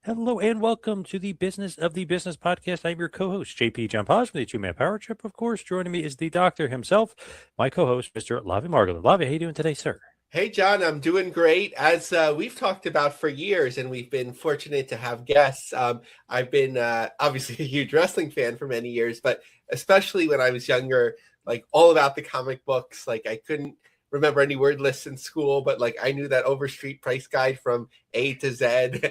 Hello and welcome to the Business of the Business podcast. I'm your co-host, JP John Poz from the Two-Man Power Trip. Of course, joining me is the doctor himself, my co-host, Mr. Lavie Margolin. Lavie, how you doing today, sir? Hey, John, I'm doing great. As we've talked about for years, and we've been fortunate to have guests. I've been obviously a huge wrestling fan for many years, but especially when I was younger, like all about the comic books. Like I couldn't remember any word lists in school, but like I knew that Overstreet price guide from A to Z.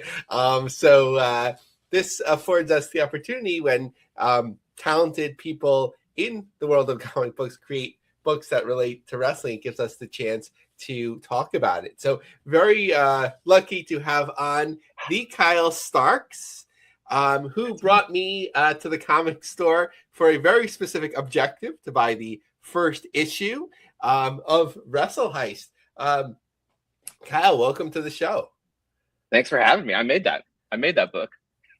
So this affords us the opportunity when talented people in the world of comic books create books that relate to wrestling. It gives us the chance to talk about it. So very lucky to have on the Kyle Starks, who brought me to the comic store for a very specific objective to buy the first issue of WrestleHeist. Kyle, welcome to the show. Thanks for having me. I made that book.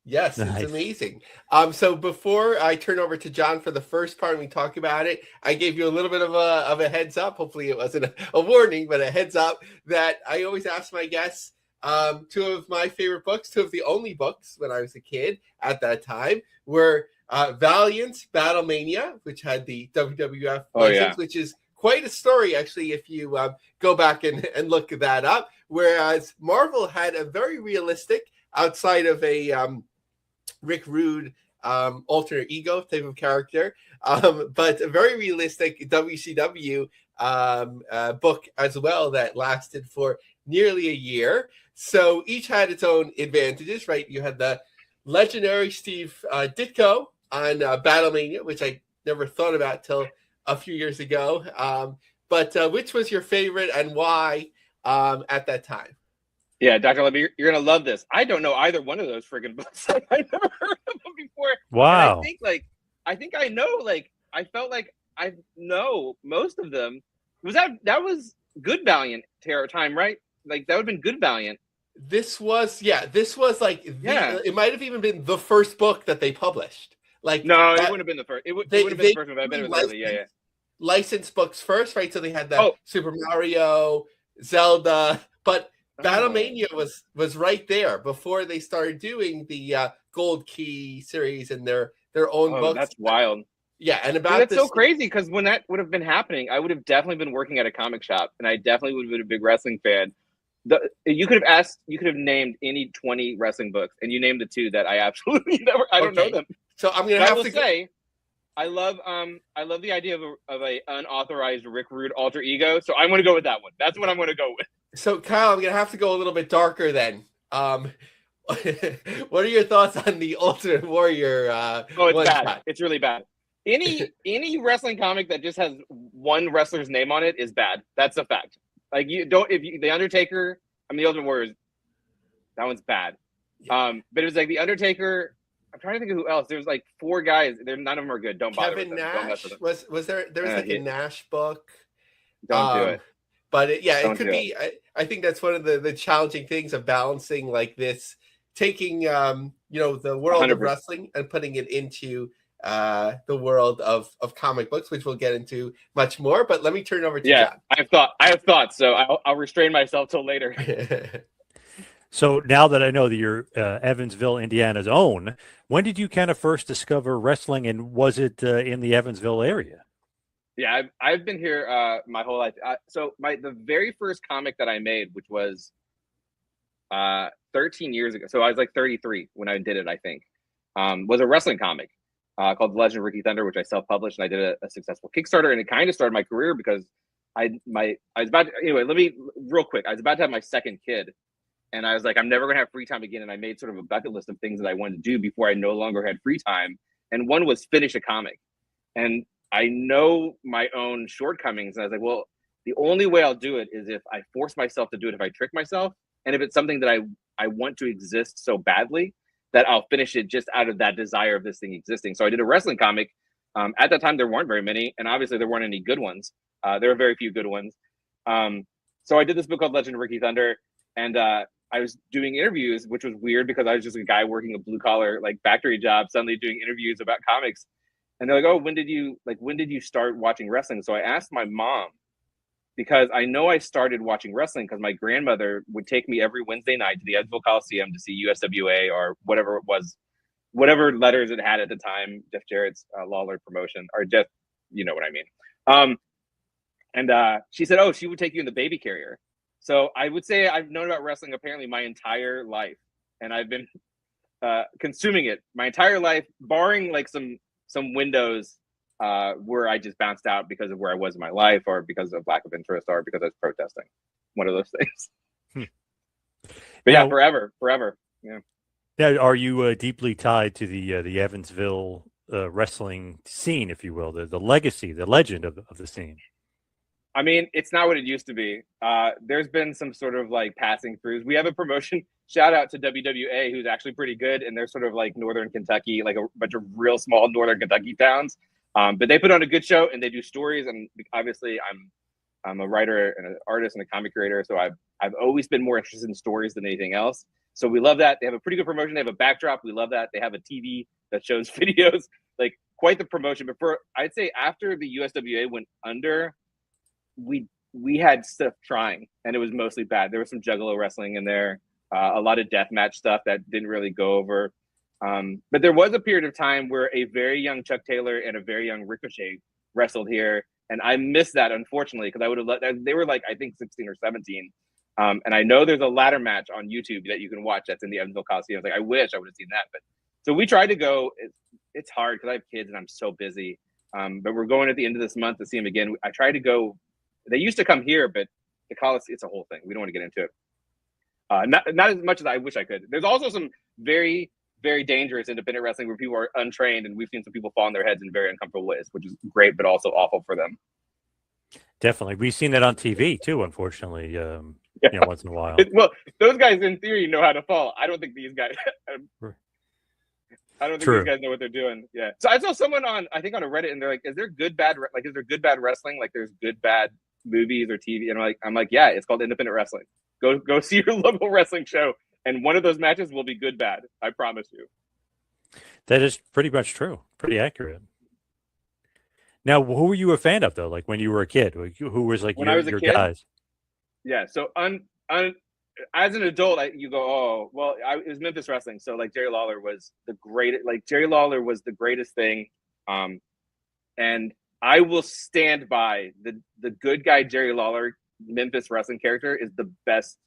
Yes, Nice. It's amazing. So before I turn over to John for the first part and we talk about it, I gave you a little bit of a heads up. Hopefully it wasn't a warning, but a heads up that I always ask my guests, two of my favorite books, two of the only books when I was a kid at that time were Valiant's Battlemania, which had the WWF license, which is quite a story, actually, if you go back and look that up. Whereas Marvel had a very realistic, outside of a Rick Rude alter ego type of character, but a very realistic WCW book as well that lasted for nearly a year. So each had its own advantages, right? You had the legendary Steve Ditko on Battlemania, which I never thought about till a few years ago. But which was your favorite and why at that time? Yeah, Dr. Lavie, you're going to love this. I don't know either one of those friggin' books. I never heard of them before. Wow. And I think I know, I felt like I know most of them. That was Good Valiant time, right? Like, that would have been Good Valiant. This was like, it might have even been the first book that they published. Like, no, it wouldn't have been the first. It would have been the first one, but I bet it was early. Yeah. Licensed books first, right? So they had the Super Mario, Zelda, but Battlemania was right there before they started doing the Gold Key series and their own books. That's wild. Yeah, and that's so crazy because when that would have been happening, I would have definitely been working at a comic shop, and I definitely would have been a big wrestling fan. You could have named any 20 wrestling books, and you named the two that I absolutely never. I don't know them. So I'm gonna have to say, I love the idea of a unauthorized Rick Rude alter ego. So I'm going to go with that one. That's what I'm going to go with. So Kyle, I'm going to have to go a little bit darker then. What are your thoughts on the Ultimate Warrior? It's bad. Shot? It's really bad. Any wrestling comic that just has one wrestler's name on it is bad. That's a fact. Like the Undertaker, the Ultimate Warrior, that one's bad. Yeah. But it was like the Undertaker. I'm trying to think of who else. There's like four guys. None of them are good. Don't bother with them. Nash was there was like a Nash book. Don't do it. But it could be. I think that's one of the challenging things of balancing like this, taking the world 100%. Of wrestling and putting it into the world of comic books, which we'll get into much more. But let me turn it over to John. I have thoughts, so I'll restrain myself till later. So now that I know that you're Evansville, Indiana's own, when did you kind of first discover wrestling, and was it in the Evansville area? Yeah, I've been here my whole life. So the very first comic that I made, which was 13 years ago, so I was like 33 when I did it, I think, was a wrestling comic called The Legend of Ricky Thunder, which I self-published, and I did a successful Kickstarter, and it kind of started my career because I was about to, anyway, let me, real quick, I was about to have my second kid, and I was like, I'm never going to have free time again, and I made sort of a bucket list of things that I wanted to do before I no longer had free time, and one was finish a comic, and I know my own shortcomings, and I was like, well, the only way I'll do it is if I force myself to do it, if I trick myself, and if it's something that I want to exist so badly that I'll finish it just out of that desire of this thing existing. So I did a wrestling comic. At that time, there weren't very many, and obviously there weren't any good ones. There were very few good ones. So I did this book called Legend of Ricky Thunder, and I was doing interviews, which was weird because I was just a guy working a blue-collar factory job, suddenly doing interviews about comics. And they're like, oh, when did you start watching wrestling? So I asked my mom, because I know I started watching wrestling because my grandmother would take me every Wednesday night to the Evansville Coliseum to see USWA or whatever it was, whatever letters it had at the time, Jeff Jarrett's Lawler promotion, or Jeff, you know what I mean. And she said, oh, she would take you in the baby carrier. So I would say I've known about wrestling apparently my entire life, and I've been consuming it my entire life, barring like some windows where I just bounced out because of where I was in my life, or because of lack of interest, or because I was protesting. One of those things. But now, yeah, forever. Yeah. Now, are you deeply tied to the Evansville wrestling scene, if you will, the legacy, the legend of the scene? I mean, it's not what it used to be. There's been some sort of like passing throughs. We have a promotion, shout out to WWA, who's actually pretty good. And they're sort of like Northern Kentucky, like a bunch of real small Northern Kentucky towns. But they put on a good show and they do stories. And obviously I'm a writer and an artist and a comic creator. So I've always been more interested in stories than anything else. So we love that. They have a pretty good promotion. They have a backdrop. We love that. They have a TV that shows videos, like quite the promotion. But I'd say after the USWA went under, we had stuff trying, and it was mostly bad. There was some Juggalo wrestling in there, a lot of deathmatch stuff that didn't really go over. But there was a period of time where a very young Chuck Taylor and a very young Ricochet wrestled here, and I missed that, unfortunately, because I would have let. They were like, I think 16 or 17. And I know there's a ladder match on YouTube that you can watch that's in the Evansville Coliseum. I was like, I wish I would have seen that. But so we tried to go. It's hard because I have kids and I'm so busy. But we're going at the end of this month to see them again. I tried to go. They used to come here, but the Coliseum, it's a whole thing. We don't want to get into it. Not as much as I wish I could. There's also some very, very dangerous independent wrestling where people are untrained, and we've seen some people fall on their heads in very uncomfortable ways, which is great, but also awful for them. Definitely. We've seen that on TV too, unfortunately, once in a while. Well, those guys in theory know how to fall. I don't think these guys these guys know what they're doing. Yeah. So I saw someone on a Reddit, and they're like, is there good bad wrestling? Like there's good bad movies or TV? And I'm like, yeah, it's called independent wrestling. Go see your local wrestling show, and one of those matches will be good bad. I promise you. That is pretty much true. Pretty accurate. Now, who were you a fan of though? Like when you were a kid, who was like when I was a kid? Guys? Yeah. So as an adult, you go, oh, well, it was Memphis wrestling. So like Jerry Lawler was the greatest thing. And I will stand by the good guy Jerry Lawler Memphis wrestling character is the best.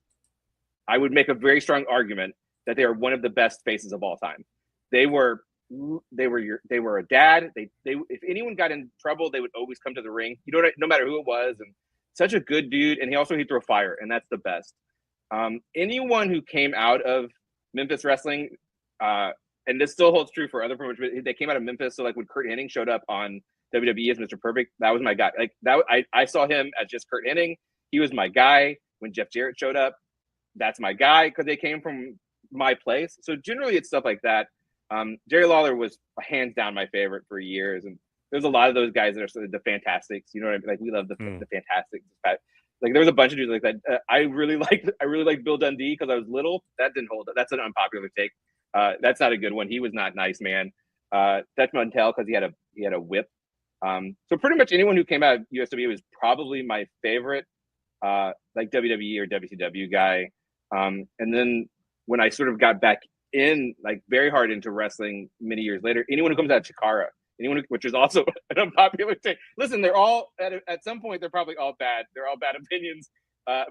I would make a very strong argument that they are one of the best faces of all time. They were a dad. They if anyone got in trouble, they would always come to the ring. No matter who it was, and such a good dude. And he'd throw fire, and that's the best. Anyone who came out of Memphis wrestling, and this still holds true for other promotions, they came out of Memphis. So like when Kurt Hennig showed up on WWE as Mr. Perfect, that was my guy. Like that, I saw him as just Kurt Hennig. He was my guy. When Jeff Jarrett showed up, that's my guy because they came from my place. So generally it's stuff like that. Jerry Lawler was hands down my favorite for years. And there's a lot of those guys that are sort of the Fantastics. You know what I mean? Like we love the Fantastics. Like there was a bunch of dudes like that. I really liked Bill Dundee because I was little. That didn't hold up. That's an unpopular take. That's not a good one. He was not nice, man. Dutch Mantel because he had a whip. So pretty much anyone who came out of USW was probably my favorite, like WWE or WCW guy. And then when I sort of got back in, like very hard into wrestling many years later, anyone who comes out of Chikara, which is also an unpopular take. Listen, they're all at some point they're probably all bad. They're all bad opinions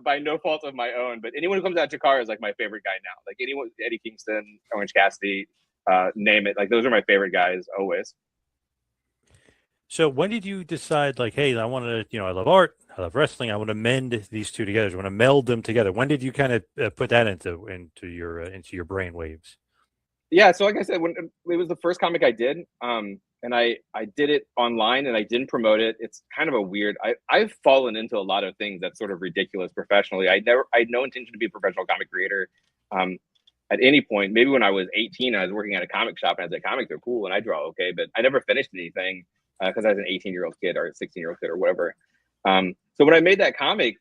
by no fault of my own. But anyone who comes out of Chikara is like my favorite guy now. Like anyone, Eddie Kingston, Orange Cassidy, name it. Like those are my favorite guys always. So when did you decide, like, hey, I want to, I love art, I love wrestling, I want to mend these two together, I want to meld them together? When did you kind of put that into your brain waves? Yeah, so like I said, when it was the first comic I did, and I did it online and I didn't promote it. It's kind of a weird. I've fallen into a lot of things that's sort of ridiculous professionally. I had no intention to be a professional comic creator. At any point, maybe when I was 18, I was working at a comic shop and I said, comics are cool and I draw okay, but I never finished anything because I was an 18-year-old kid or a 16-year-old kid or whatever. So when I made that comic,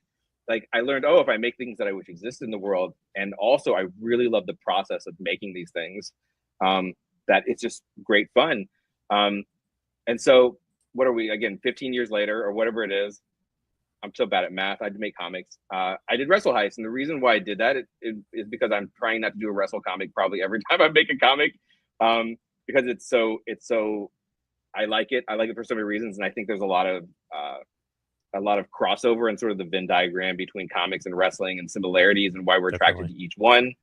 like I learned, if I make things that I wish existed in the world, and also I really love the process of making these things, that it's just great fun. And so what are we, again, 15 years later or whatever it is, I'm so bad at math. I had to make comics. I did WrestleHeist, and the reason why I did that is because I'm trying not to do a wrestle comic probably every time I make a comic, because it's so. I like it. I like it for so many reasons, and I think there's a lot of crossover and sort of the Venn diagram between comics and wrestling and similarities and why we're attracted to each one.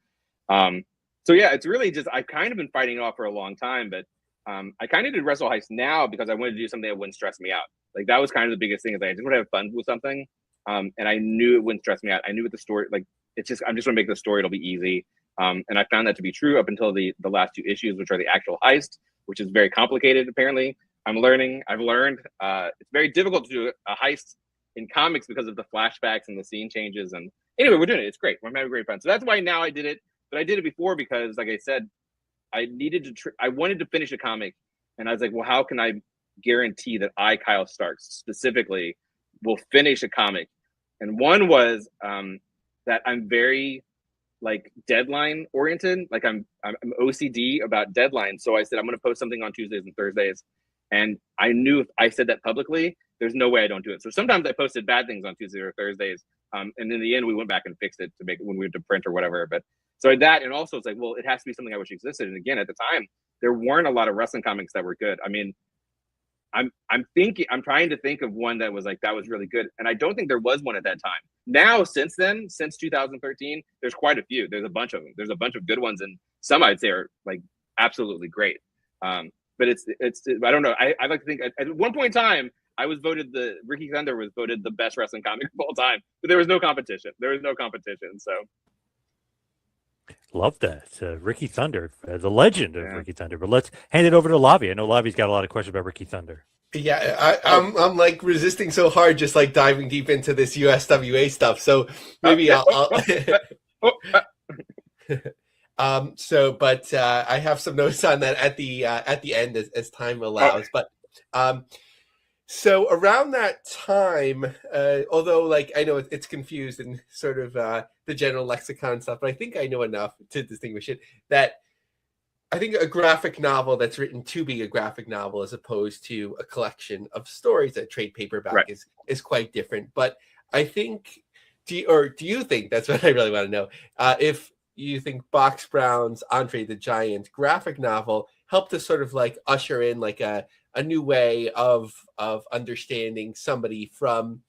So yeah, it's really just I've kind of been fighting it off for a long time, but I kind of did WrestleHeist now because I wanted to do something that wouldn't stress me out. Like that was kind of the biggest thing is I just want to have fun with something, and I knew it wouldn't stress me out. I knew with the story, like it's just I'm just going to make the story. It'll be easy, and I found that to be true up until the last 2 issues, which are the actual heist, which is very complicated. Apparently, I've learned it's very difficult to do a heist in comics because of the flashbacks and the scene changes. And anyway, we're doing it. It's great. We're having great fun. So that's why now I did it. But I did it before because, like I said, I needed to. I wanted to finish a comic, and I was like, well, how can I guarantee that I, Kyle Starks, specifically, will finish a comic? And one was that I'm very like deadline oriented. Like I'm OCD about deadlines. So I said I'm going to post something on Tuesdays and Thursdays, and I knew if I said that publicly, there's no way I don't do it. So sometimes I posted bad things on Tuesdays or Thursdays, and in the end, we went back and fixed it to make it when we went to print or whatever. But so that, and also it's like, well, it has to be something I wish existed. And again, at the time, there weren't a lot of wrestling comics that were good. I mean, I'm trying to think of one that was like that was really good, and I don't think there was one at that time. Now, since then, since 2013, there's quite a few. There's a bunch of them. There's a bunch of good ones, and some I'd say are like absolutely great. But it's I don't know. I like to think at one point in time, Ricky Thunder was voted the best wrestling comic of all time, but there was no competition. So. Love that. Ricky Thunder, the legend of Ricky Thunder. But let's hand it over to Lavie. I know Lavie's got a lot of questions about Ricky Thunder. Yeah, I'm like resisting so hard, just like diving deep into this USWA stuff. So maybe I'll but I have some notes on that at the end as time allows. But so around that time, although like I know it's confused and sort of the general lexicon stuff, but I think I know enough to distinguish it that I think a graphic novel that's written to be a graphic novel as opposed to a collection of stories that trade paperback is quite different. But I think, do you think, that's what I really want to know, if you think Box Brown's Andre the Giant graphic novel helped to sort of like usher in like a new way of understanding somebody from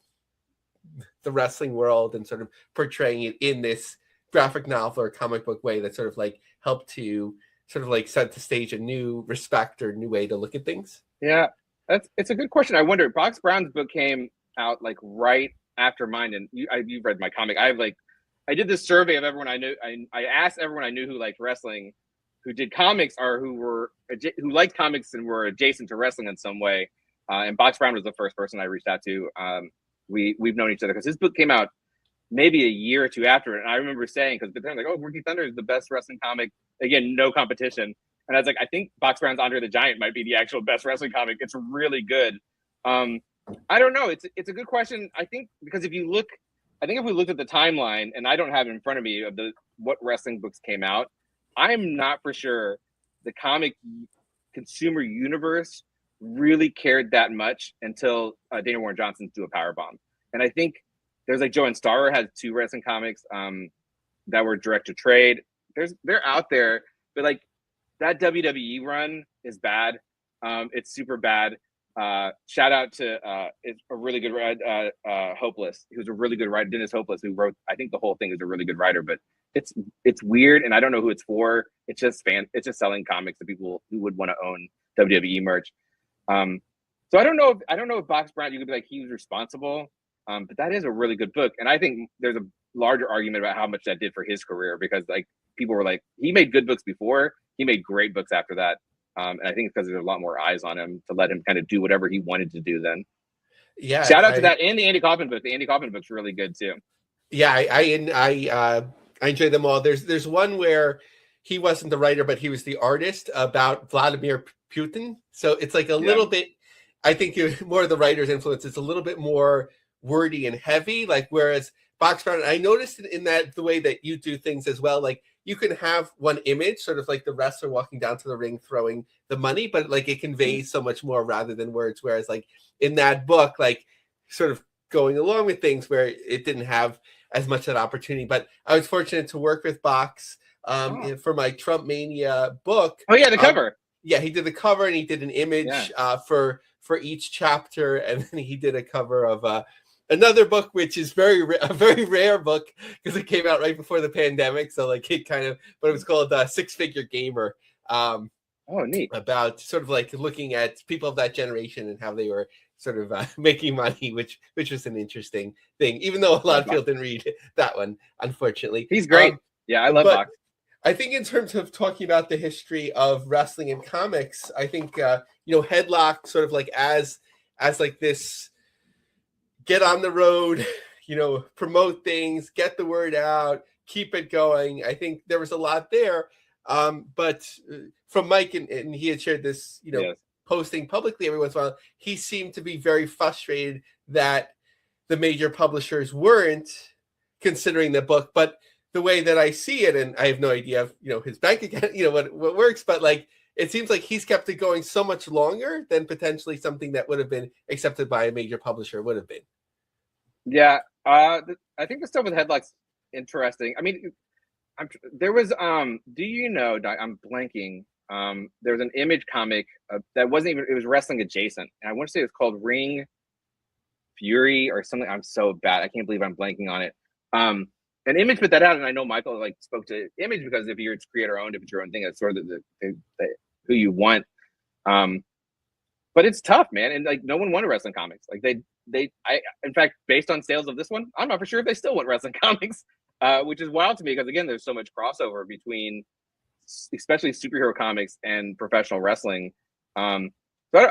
the wrestling world and sort of portraying it in this graphic novel or comic book way that sort of like helped to sort of like set the stage a new respect or new way to look at things? Yeah, it's a good question. I wonder, Box Brown's book came out like right after mine, and you've read my comic. I did this survey of everyone I knew. I asked everyone I knew who liked wrestling, who did comics or who liked comics and were adjacent to wrestling in some way. And Box Brown was the first person I reached out to. We've known each other because his book came out maybe a year or two after it. And I remember saying, because they're like, oh, Ricky Thunder is the best wrestling comic. Again, no competition. And I was like, I think Box Brown's Andre the Giant might be the actual best wrestling comic. It's really good. I don't know. It's a good question. I think because if we looked at the timeline, and I don't have it in front of me of what wrestling books came out, I'm not for sure the comic consumer universe really cared that much until Dana Warren Johnson's Do a Powerbomb. And I think there's like Joe and Starr has 2 wrestling comics that were direct to trade. They're out there, but like that WWE run is bad. It's super bad. Shout out to it's a really good Hopeless, who's a really good writer. Dennis Hopeless, who wrote, I think the whole thing is a really good writer, but it's weird, and I don't know who it's for. It's just selling comics to people who would want to own WWE merch. So I don't know if Box Brown, you could be like he was responsible, but that is a really good book, and I think there's a larger argument about how much that did for his career, because like people were like, he made good books before, he made great books after that. And I think it's because there's a lot more eyes on him to let him kind of do whatever he wanted to do then. Yeah. Shout out to that and the Andy Kaufman book. The Andy Kaufman book's really good too. Yeah, I enjoy them all. There's one where he wasn't the writer, but he was the artist about Vladimir Putin. So it's like a little bit, I think more of the writer's influence. It's a little bit more wordy and heavy, like whereas Box Brown, I noticed in that the way that you do things as well, like you can have one image, sort of like the wrestler walking down to the ring throwing the money, but like it conveys so much more rather than words. Whereas like in that book, like sort of going along with things where it didn't have as much of that opportunity. But I was fortunate to work with Box for my Trump Mania book. Oh yeah, the cover. Yeah, he did the cover and he did an image for each chapter, and then he did a cover of another book, which is a very rare book because it came out right before the pandemic. So like it kind of, but it was called Six Figure Gamer. Oh, neat. About sort of like looking at people of that generation and how they were sort of making money, which was an interesting thing, even though a lot of people didn't read that one, unfortunately. He's great. Yeah, I love Box. I think in terms of talking about the history of wrestling and comics, I think Headlock sort of like as like this get on the road, promote things, get the word out, keep it going. I think there was a lot there. But from Mike, and he had shared this, posting publicly every once in a while, he seemed to be very frustrated that the major publishers weren't considering the book. But the way that I see it, and I have no idea of, his bank account, what works, but like, it seems like he's kept it going so much longer than potentially something that would have been accepted by a major publisher would have been. Yeah. I think the stuff with Headlock's interesting. I mean, there was, do you know, I'm blanking. There was an Image comic that wasn't even, it was wrestling adjacent. And I want to say it was called Ring Fury or something. I'm so bad. I can't believe I'm blanking on it. And Image put that out, and I know Michael like spoke to Image because if it's creator owned, if it's your own thing, that's sort of the who you want. But it's tough, man. And like no one wanted wrestling comics. Like in fact, based on sales of this one, I'm not for sure if they still want wrestling comics. Which is wild to me because again, there's so much crossover between, especially superhero comics and professional wrestling. But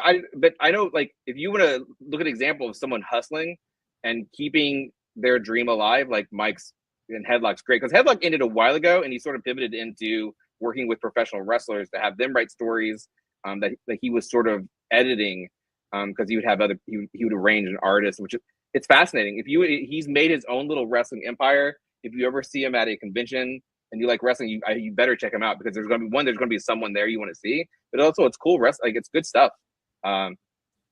I know, like, if you want to look at an example of someone hustling and keeping their dream alive, like Mike's and Headlock's great because Headlock ended a while ago, and he sort of pivoted into working with professional wrestlers to have them write stories that he was sort of editing because he would have he would arrange an artist, which it's fascinating. He's made his own little wrestling empire. If you ever see him at a convention and you like wrestling, you better check him out because there's going to be someone there you want to see, but also it's cool wrestling. Like it's good stuff.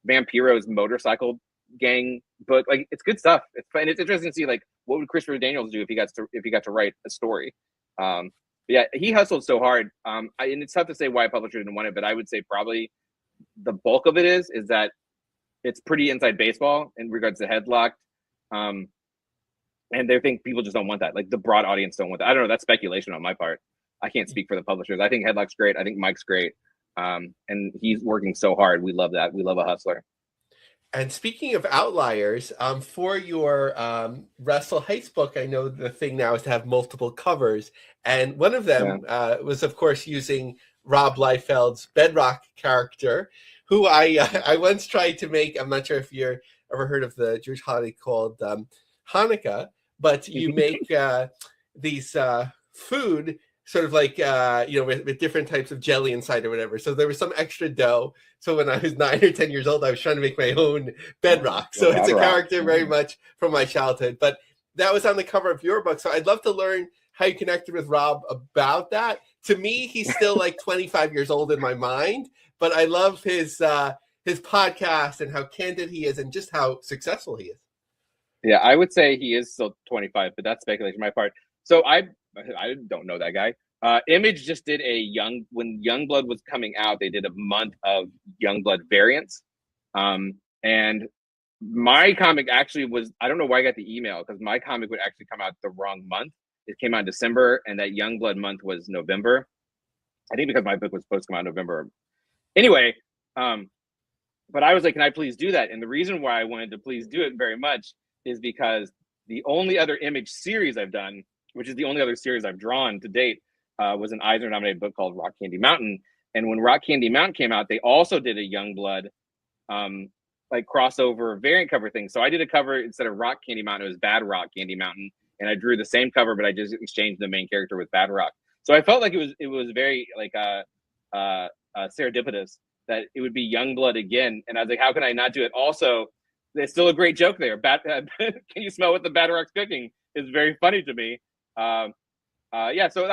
Vampiro's motorcycle gang book, like it's good stuff. And it's interesting to see like what would Christopher Daniels do if he got to write a story. Yeah, he hustled so hard. And it's tough to say why a publisher didn't want it, but I would say probably the bulk of it is that it's pretty inside baseball in regards to Headlock. And they think people just don't want that. Like the broad audience don't want that. I don't know. That's speculation on my part. I can't speak for the publishers. I think Headlock's great. I think Mike's great. And he's working so hard. We love that. We love a hustler. And speaking of outliers, for your WrestleHeist book, I know the thing now is to have multiple covers. And one of them was, of course, using Rob Liefeld's Bedrock character, who I once tried to make. I'm not sure if you've ever heard of the Jewish holiday called Hanukkah, but you make these food sort of like, with different types of jelly inside or whatever. So there was some extra dough. So when I was 9 or 10 years old, I was trying to make my own Bedrock. So it's a character very much from my childhood. But that was on the cover of your book. So I'd love to learn how you connected with Rob about that. To me, he's still like 25 years old in my mind, but I love his podcast and how candid he is and just how successful he is. Yeah, I would say he is still 25, but that's speculation on my part. So I don't know that guy. Image just did when Youngblood was coming out, they did a month of Youngblood variants. And my comic actually was, I don't know why I got the email because my comic would actually come out the wrong month. It came out in December and that Youngblood month was November. I think because my book was supposed to come out in November. Anyway, but I was like, can I please do that? And the reason why I wanted to please do it very much is because the only other Image series I've done, which is the only other series I've drawn to date, was an Eisner-nominated book called Rock Candy Mountain. And when Rock Candy Mountain came out, they also did a Youngblood like crossover variant cover thing. So I did a cover instead of Rock Candy Mountain, it was Bad Rock Candy Mountain, and I drew the same cover, but I just exchanged the main character with Bad Rock. So I felt like it was very like serendipitous that it would be Youngblood again, and I was like, how can I not do it? Also, there's still a great joke there. Can you smell what the Bad Rock's cooking? Is very funny to me. Yeah, so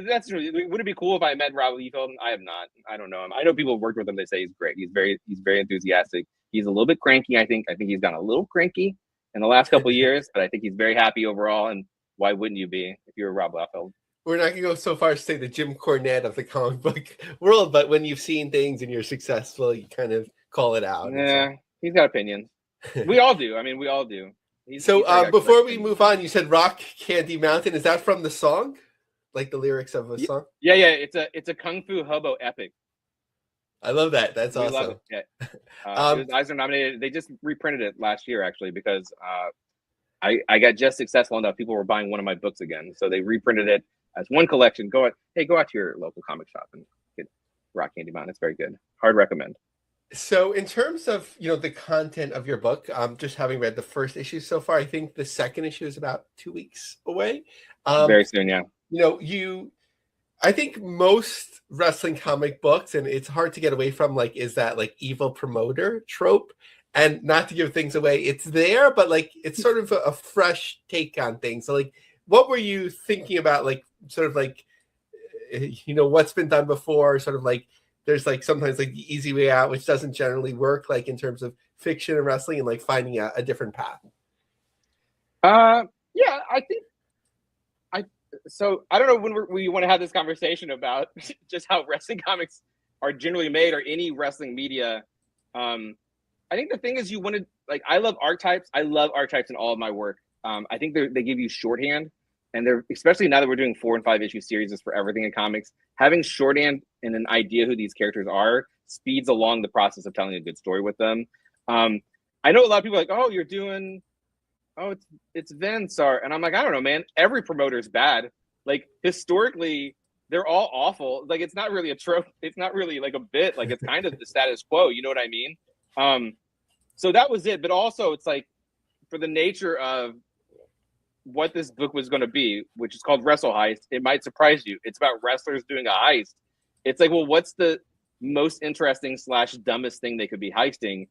that's true. Would it be cool if I met Rob Liefeld? I have not. I don't know him. I know people who worked with him. They say he's great. He's very enthusiastic. He's a little bit cranky. I think he's gotten a little cranky in the last couple of years, but I think he's very happy overall. And why wouldn't you be if you're Rob Liefeld? We're not going to go so far as to say the Jim Cornette of the comic book world, but when you've seen things and you're successful, you kind of call it out. Yeah, he's got opinions. We all do. I mean, we all do. Before we move on, you said Rock Candy Mountain. Is that from the song? Like the lyrics of a song? Yeah. It's a Kung Fu Hobo epic. I love that. That's awesome. Love it. Yeah. It was Eisner nominated. They just reprinted it last year, actually, because I got just successful enough. People were buying one of my books again, so they reprinted it as one collection. Go out to your local comic shop and get Rock Candy Mountain. It's very good. Hard recommend. So in terms of, the content of your book, just having read the first issue so far, I think the second issue is about 2 weeks away. Very soon, yeah. I think most wrestling comic books, and it's hard to get away from, is that evil promoter trope. And not to give things away, it's there, but it's sort of a fresh take on things. So what were you thinking about, what's been done before, sort of there's sometimes the easy way out, which doesn't generally work, in terms of fiction and wrestling, and finding a different path. Yeah, so I don't know when we want to have this conversation about just how wrestling comics are generally made, or any wrestling media. I think the thing is, you want to I love archetypes. I love archetypes in all of my work. I think they give you shorthand, and they're, especially now that we're doing 4 and 5 issue series for everything in comics, having shorthand and an idea who these characters are speeds along the process of telling a good story with them. I know a lot of people are it's Vince, and I'm like, I don't know, man. Every promoter is bad. Historically, they're all awful. It's not really a trope. It's not really a bit. It's kind of the status quo. You know what I mean? So that was it. But also, it's for the nature of what this book was going to be, which is called WrestleHeist, it might surprise you. It's about wrestlers doing a heist. It's well, what's the most interesting / dumbest thing they could be heisting?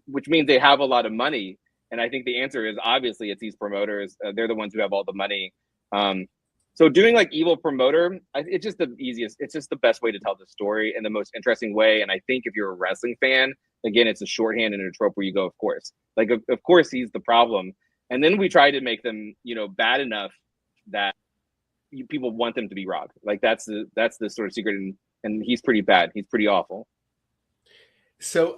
Which means they have a lot of money. And I think the answer is, obviously, it's these promoters. They're the ones who have all the money. So doing evil promoter, it's just the easiest. It's just the best way to tell the story and the most interesting way. And I think if you're a wrestling fan, again, it's a shorthand and a trope where you go, of course. Of course, he's the problem. And then we try to make them, bad enough that people want them to be robbed. That's the sort of secret. And he's pretty bad. He's pretty awful. So,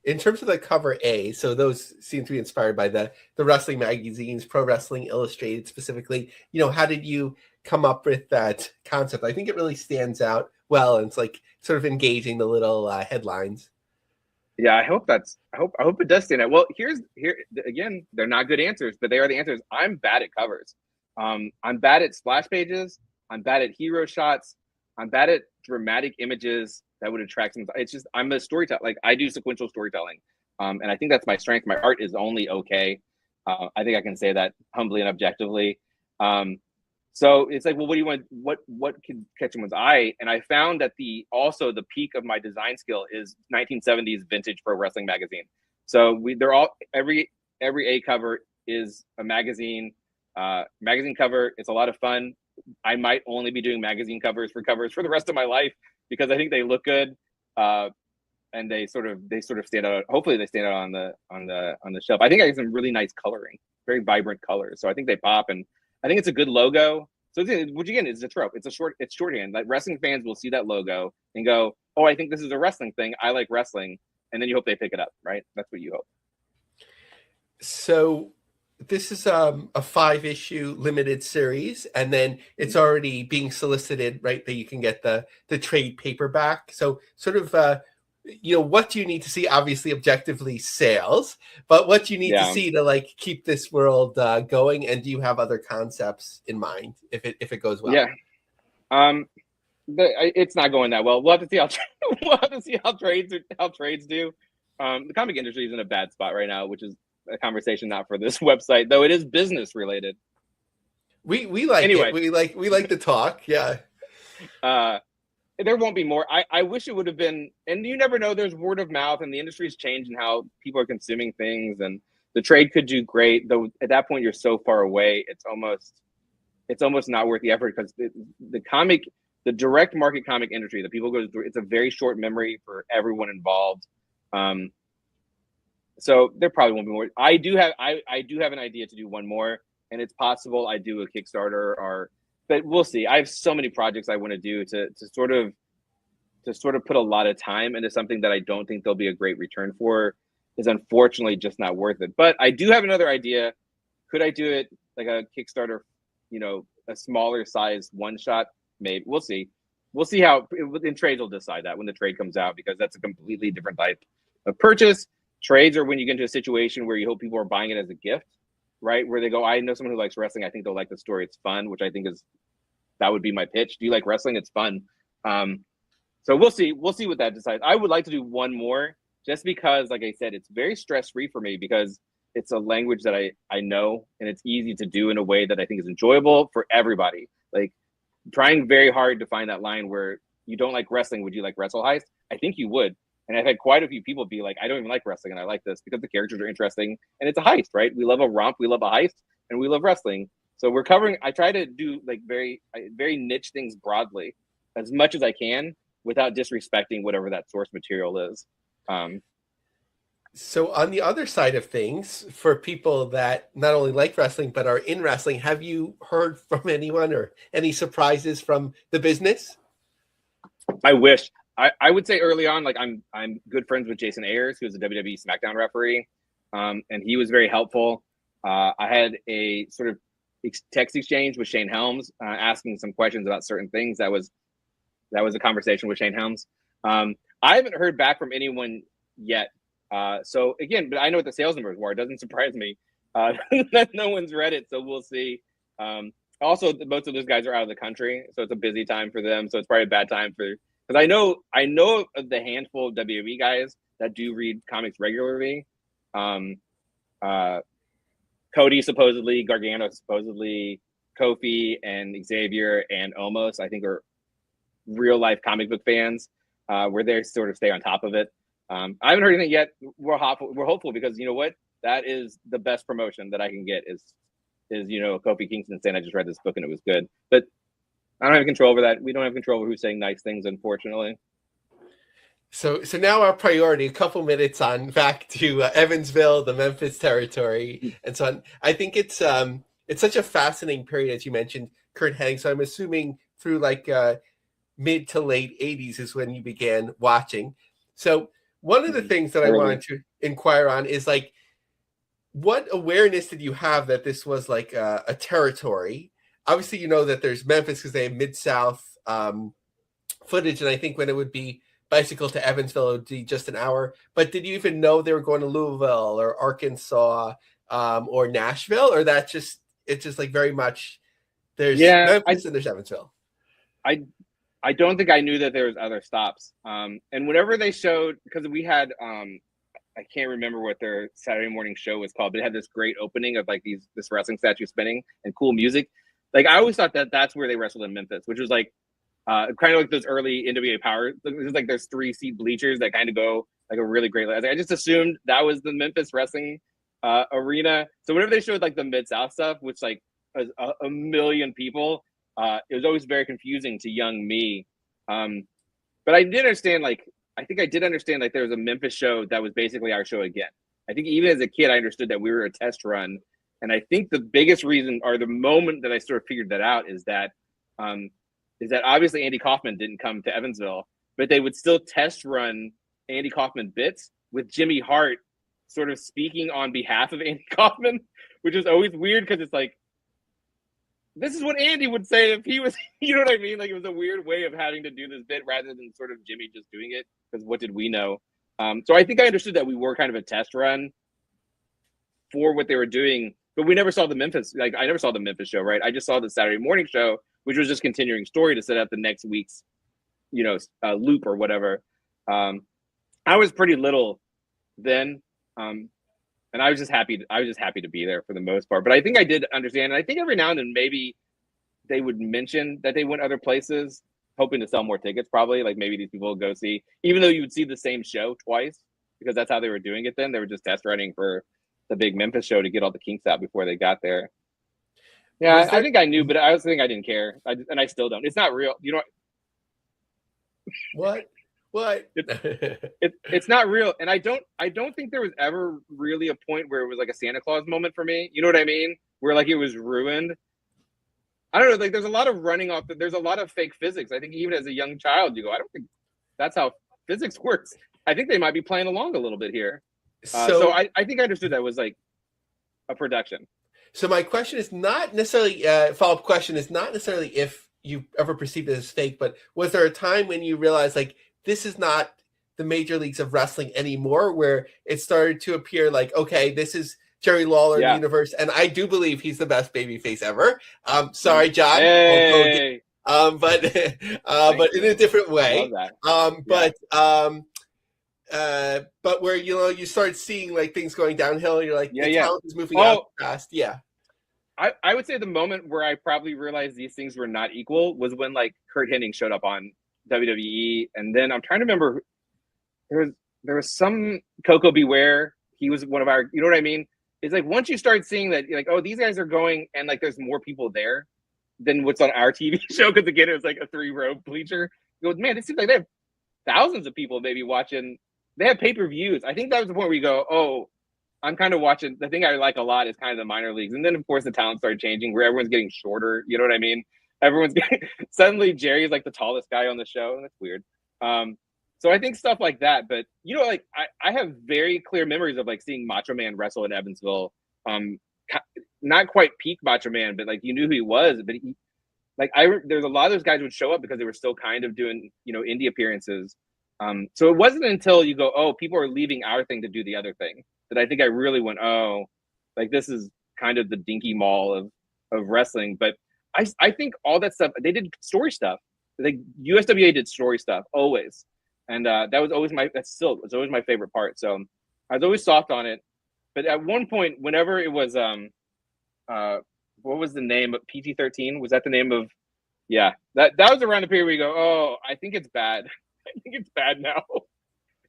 in terms of the cover A, so those seem to be inspired by the wrestling magazines, Pro Wrestling Illustrated specifically. How did you come up with that concept? I think it really stands out well, and it's sort of engaging, the little headlines. Yeah, I hope it does stand out. Well, here again, they're not good answers, but they are the answers. I'm bad at covers. I'm bad at splash pages. I'm bad at hero shots. I'm bad at dramatic images that would attract some. It's just, I'm a storyteller. I do sequential storytelling, and I think that's my strength. My art is only okay. I think I can say that humbly and objectively. So it's well, what do you want? What can catch someone's eye? And I found that the peak of my design skill is 1970s vintage pro wrestling magazine. So they're all, every A cover is a magazine cover. It's a lot of fun. I might only be doing magazine covers for the rest of my life, because I think they look good, and they sort of stand out. Hopefully, they stand out on the shelf. I think I have some really nice coloring, very vibrant colors. So I think they pop, and I think it's a good logo. So which again is a trope. It's shorthand. Wrestling fans will see that logo and go, "Oh, I think this is a wrestling thing. I like wrestling," and then you hope they pick it up, right? That's what you hope. So this is a 5-issue limited series, and then it's already being solicited, right? That you can get the trade paperback. So sort of, what do you need to see? Obviously, objectively, sales, but what do you need to see to keep this world going? And do you have other concepts in mind if it goes well? Yeah, it's not going that well. We'll have to see how trades do. The comic industry is in a bad spot right now, which is a conversation not for this website, though it is business related. We like anyway. It. We like to talk. Yeah. There won't be more. I wish it would have been, and you never know, there's word of mouth, and the industry's changed and how people are consuming things, and the trade could do great, though at that point you're so far away, it's almost not worth the effort, because the direct market comic industry that people go through, it's a very short memory for everyone involved. So there probably won't be more. I do have an idea to do one more, and it's possible I do a Kickstarter but we'll see. I have so many projects I want to do to sort of put a lot of time into something that I don't think there'll be a great return for is unfortunately just not worth it. But I do have another idea. Could I do it like a Kickstarter, a smaller size one shot? Maybe. We'll see. We'll see how in trades will decide that when the trade comes out, because that's a completely different type of purchase. Trades are when you get into a situation where you hope people are buying it as a gift, right? Where they go, I know someone who likes wrestling. I think they'll like the story. It's fun, which I think that would be my pitch. Do you like wrestling? It's fun. So we'll see. We'll see what that decides. I would like to do one more just because, like I said, it's very stress-free for me because it's a language that I know, and it's easy to do in a way that I think is enjoyable for everybody. Like trying very hard to find that line where you don't like wrestling. Would you like WrestleHeist? I think you would. And I've had quite a few people be like, I don't even like wrestling, and I like this because the characters are interesting and it's a heist, right? We love a romp, we love a heist, and we love wrestling. So we're covering. I try to do like very niche things broadly as much as I can without disrespecting whatever that source material is. So on the other side of things, for people that not only like wrestling but are in wrestling, have you heard from anyone or any surprises from the business? I wish. I would say early on, like I'm good friends with Jason Ayers, who's a WWE SmackDown referee, and he was very helpful. I had a sort of text exchange with Shane Helms, asking some questions about certain things. That was a conversation with Shane Helms. I haven't heard back from anyone yet. So again, but I know what the sales numbers were. It doesn't surprise me that no one's read it. So we'll see. Also, most of those guys are out of the country, so it's a busy time for them. So it's probably a bad time because I know of the handful of WWE guys that do read comics regularly. Cody supposedly, Gargano supposedly, Kofi and Xavier and Omos, I think, are real life comic book fans, where they sort of stay on top of it. I haven't heard anything yet. We're hopeful because you know what? That is the best promotion that I can get is Kofi Kingston saying I just read this book and it was good. But I don't have control over that. We don't have control over who's saying nice things, unfortunately. So now our priority, a couple minutes on back to Evansville, the Memphis territory, and so on. I think it's such a fascinating period, as you mentioned, Kurt Hennig. So I'm assuming through like mid to late 80s is when you began watching. So one of the things that I wanted to inquire on is like, what awareness did you have that this was like a territory? Obviously, you know that there's Memphis because they have Mid-South footage, and I think when it would be bicycle to Evansville, it would be just an hour. But did you even know they were going to Louisville or Arkansas or Nashville, or it's just like very much there's Memphis and there's Evansville? I don't think I knew that there was other stops. And whenever they showed, because we had I can't remember what their Saturday morning show was called, but it had this great opening of like this wrestling statue spinning and cool music. Like I always thought that that's where they wrestled in Memphis, which was like kind of like those early NWA Power. There's like there's 3-seat bleachers that kind of go like a really great. I just assumed that was the Memphis wrestling arena. So whenever they showed like the Mid-South stuff, which like was a million people, it was always very confusing to young me. But I did understand like. I think I did understand like there was a Memphis show that was basically our show again. I think even as a kid, I understood that we were a test run. And I think the biggest reason or the moment that I sort of figured that out is that obviously Andy Kaufman didn't come to Evansville, but they would still test run Andy Kaufman bits with Jimmy Hart sort of speaking on behalf of Andy Kaufman, which is always weird because it's like, this is what Andy would say if he was, you know what I mean? Like it was a weird way of having to do this bit rather than sort of Jimmy just doing it because what did we know? So I think I understood that we were kind of a test run for what they were doing, but we never saw the Memphis, like I never saw the Memphis show, right? I just saw the Saturday morning show, which was just continuing story to set up the next week's, loop or whatever. I was pretty little then. And I was just happy to be there for the most part. But I think I did understand. And I think every now and then maybe they would mention that they went other places, hoping to sell more tickets, probably. Like maybe these people would go see, even though you would see the same show twice, because that's how they were doing it then. They were just test running for the big Memphis show to get all the kinks out before they got there. Yeah, I think I knew, but I also think I didn't care. And I still don't. It's not real. You know what? What? It's not real, and I don't think there was ever really a point where it was like a Santa Claus moment for me. You know what I mean? Where like it was ruined. I don't know. Like there's a lot of running off. There's a lot of fake physics. I think even as a young child, you go, I don't think that's how physics works. I think they might be playing along a little bit here. So I think I understood that was like a production. So my question is not necessarily follow-up question is not necessarily if you ever perceived it as fake, but was there a time when you realized like this is not the major leagues of wrestling anymore, where it started to appear like, okay, this is Jerry Lawler in the universe, and I do believe he's the best babyface ever. Sorry, John. Hey. But in a different way. I love that. But where you start seeing like things going downhill, you're like, the talent is moving out fast. Yeah. I would say the moment where I probably realized these things were not equal was when like Kurt Hennig showed up on WWE, and then I'm trying to remember there was some Coco Beware. He was one of our, you know what I mean? It's like once you start seeing that, you're like, oh, these guys are going, and like there's more people there than what's on our TV show, because again it was like a 3-row bleacher. You go, man, it seems like they have thousands of people maybe watching. They have pay-per-views. I think that was the point where you go, oh, I'm kind of watching. The thing I like a lot is kind of the minor leagues. And then, of course, the talent started changing where everyone's getting shorter. You know what I mean? Everyone's getting – suddenly Jerry's like the tallest guy on the show. That's weird. So I think stuff like that. But, you know, like I have very clear memories of like seeing Macho Man wrestle in Evansville. Not quite peak Macho Man, but like you knew who he was. But he, like there's a lot of those guys would show up because they were still kind of doing, you know, indie appearances. So it wasn't until you go, oh, people are leaving our thing to do the other thing, that I think I really went, oh, like this is kind of the dinky mall of wrestling. But I think all that stuff, they did story stuff. Like USWA did story stuff always. And that was always it's always my favorite part. So I was always soft on it. But at one point, whenever it was, what was the name of PG-13? Was that the name of, that was around the period where you go, oh, I think it's bad. I think it's bad now.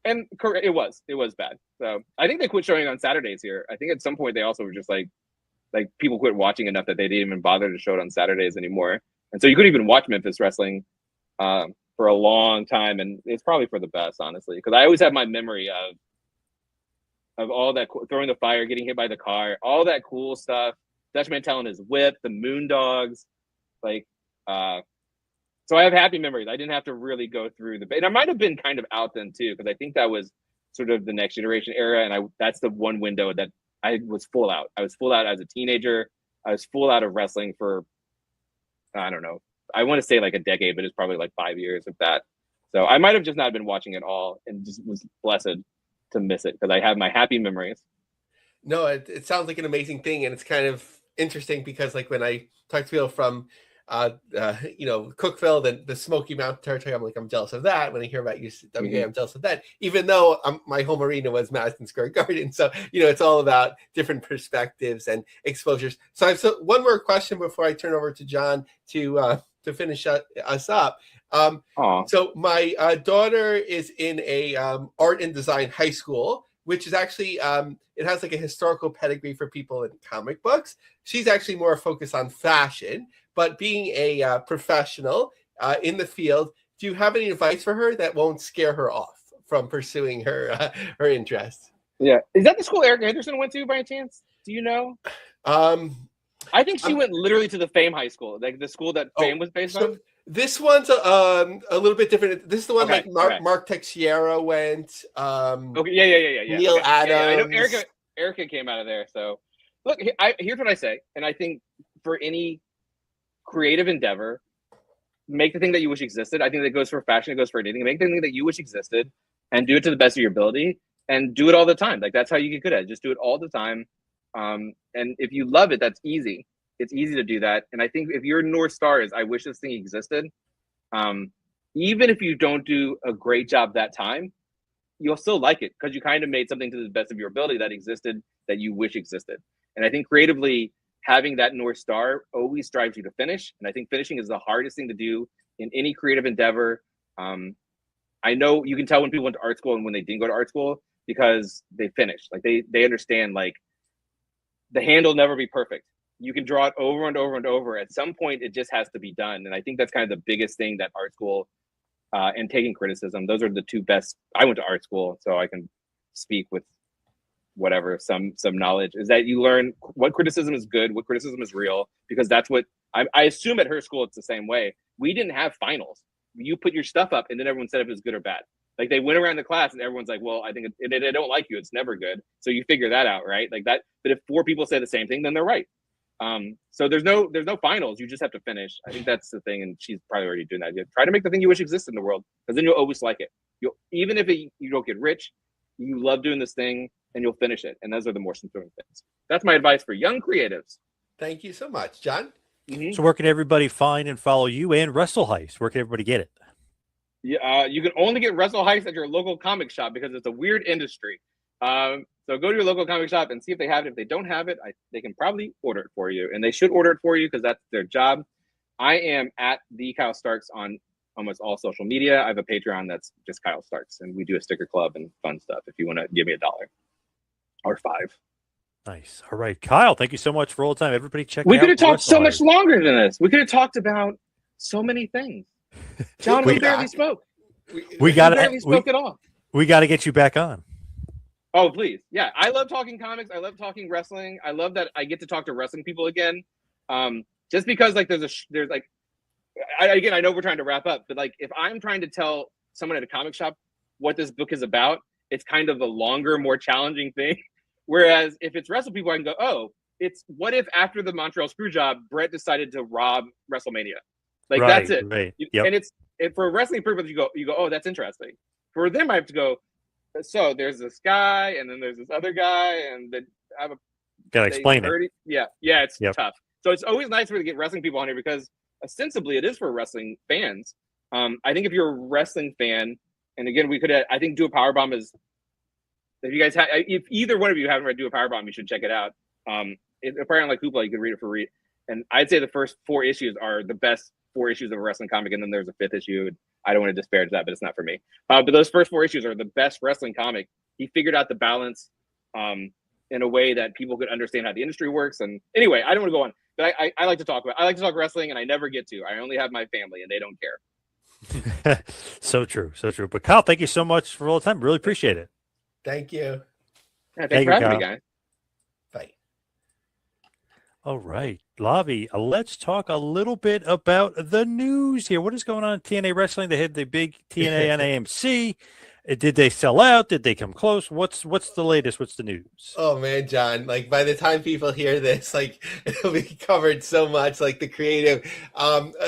And it was bad. So I think they quit showing on Saturdays here. I think at some point they also were just like people quit watching enough that they didn't even bother to show it on Saturdays anymore. And so you couldn't even watch Memphis wrestling for a long time. And it's probably for the best, honestly, because I always have my memory of all that throwing the fire, getting hit by the car, all that cool stuff. Dutch Mantel his whip, the Moondogs, like. So I have happy memories. I didn't have to really go through and I might have been kind of out then too, because I think that was sort of the next generation era, and that's the one window that I was full out. I was full out as a teenager. I was full out of wrestling for, I don't know, I want to say like a decade, but it's probably like 5 years of that. So I might have just not been watching it all and just was blessed to miss it, because I have my happy memories. No, it sounds like an amazing thing, and it's kind of interesting because like when I talk to people from Cookville, the Smoky Mountain territory, I'm jealous of that. When I hear about USWA, I'm jealous of that, even though my home arena was Madison Square Garden. So, it's all about different perspectives and exposures. So I have one more question before I turn over to John to finish us up. So my daughter is in a art and design high school, which is actually, it has like a historical pedigree for people in comic books. She's actually more focused on fashion. But being a professional in the field, do you have any advice for her that won't scare her off from pursuing her interests? Yeah. Is that the school Erica Henderson went to by chance? Do you know? I think she went literally to the Fame High School, like the school that Fame was based on. This one's a little bit different. This is the one Mark Texiera went. Okay. Yeah. Neil Adams. Yeah, I know Erica came out of there. So look, here's what I say. And I think for any creative endeavor, make the thing that you wish existed. I think that goes for fashion, it goes for anything. Make the thing that you wish existed and do it to the best of your ability, and do it all the time. Like that's how you get good at it. Just do it all the time. And if you love it, that's easy. It's easy to do that. And I think if your North Star is, I wish this thing existed, even if you don't do a great job that time, you'll still like it because you kind of made something to the best of your ability that existed, that you wish existed. And I think creatively, having that North Star always drives you to finish. And I think finishing is the hardest thing to do in any creative endeavor. I know you can tell when people went to art school and when they didn't go to art school, because they finished. Like they understand, like the hand will never be perfect. You can draw it over and over and over. At some point, it just has to be done. And I think that's kind of the biggest thing that art school and taking criticism. Those are the two best. I went to art school, so I can speak with whatever some knowledge. Is that you learn what criticism is good, what criticism is real, because that's what I assume at her school it's the same way. We didn't have finals. You put your stuff up, and then everyone said if it was good or bad. Like they went around the class, and everyone's like, "Well, I think they don't like you. It's never good." So you figure that out, right? Like that. But if 4 people say the same thing, then they're right. So there's no finals. You just have to finish. I think that's the thing, and she's probably already doing that. You try to make the thing you wish existed in the world, because then you'll always like it. Even if you don't get rich, you love doing this thing, and you'll finish it. And those are the most important things. That's my advice for young creatives. Thank you so much, John. Mm-hmm. So where can everybody find and follow you and WrestleHeist? Where can everybody get it? Yeah, you can only get WrestleHeist at your local comic shop because it's a weird industry. So go to your local comic shop and see if they have it. If they don't have it, they can probably order it for you, and they should order it for you because that's their job. I am at the Kyle Starks on almost all social media. I have a Patreon that's just Kyle Starks, and we do a sticker club and fun stuff. If you want to give me $1 or $5. Nice. All right, Kyle. Thank you so much for all the time. Everybody, check. We out could have talked so much WrestleHeist. longer than this. We could have talked about so many things. John, we barely spoke. We got to barely spoke at all. We got to get you back on. Oh, please. Yeah. I love talking comics. I love talking wrestling. I love that I get to talk to wrestling people again. Just because like there's like, I know we're trying to wrap up, but like, if I'm trying to tell someone at a comic shop what this book is about, it's kind of a longer, more challenging thing. Whereas if it's wrestle people, I can go, oh, it's what if after the Montreal Screwjob, Brett decided to rob WrestleMania? Like Right, that's it. right. Yep. And for a wrestling purpose, you go, oh, that's interesting. For them, I have to go, so there's this guy, and then there's this other guy, and then I have a Gotta explain it. Yeah, it's tough. So it's always nice for to get wrestling people on here because ostensibly it is for wrestling fans. I think if you're a wrestling fan, and again, we could, I think, Do a Powerbomb is. If you guys have, if either one of you haven't read Do a Powerbomb, you should check it out. If apparently on like Hoopla, you can read it for read. And I'd say the first 4 issues are the best 4 issues of a wrestling comic, and then there's a 5th issue. I don't want to disparage that, but it's not for me. But those first 4 issues are the best wrestling comic. He figured out the balance in a way that people could understand how the industry works. And anyway, I don't want to go on, but I like to talk wrestling, and I never get to. I only have my family, and they don't care. So true. But Kyle, thank you so much for all the time. Really appreciate it. Thank you. Yeah, thanks for having me, guys. Bye. All right, Lavie, let's talk a little bit about the news here. What is going on in TNA Wrestling? They had the big TNA on AMC. Did they sell out? Did they come close? What's the latest? What's the news? Oh man, John, like by the time people hear this, like it'll be covered so much, like the creative.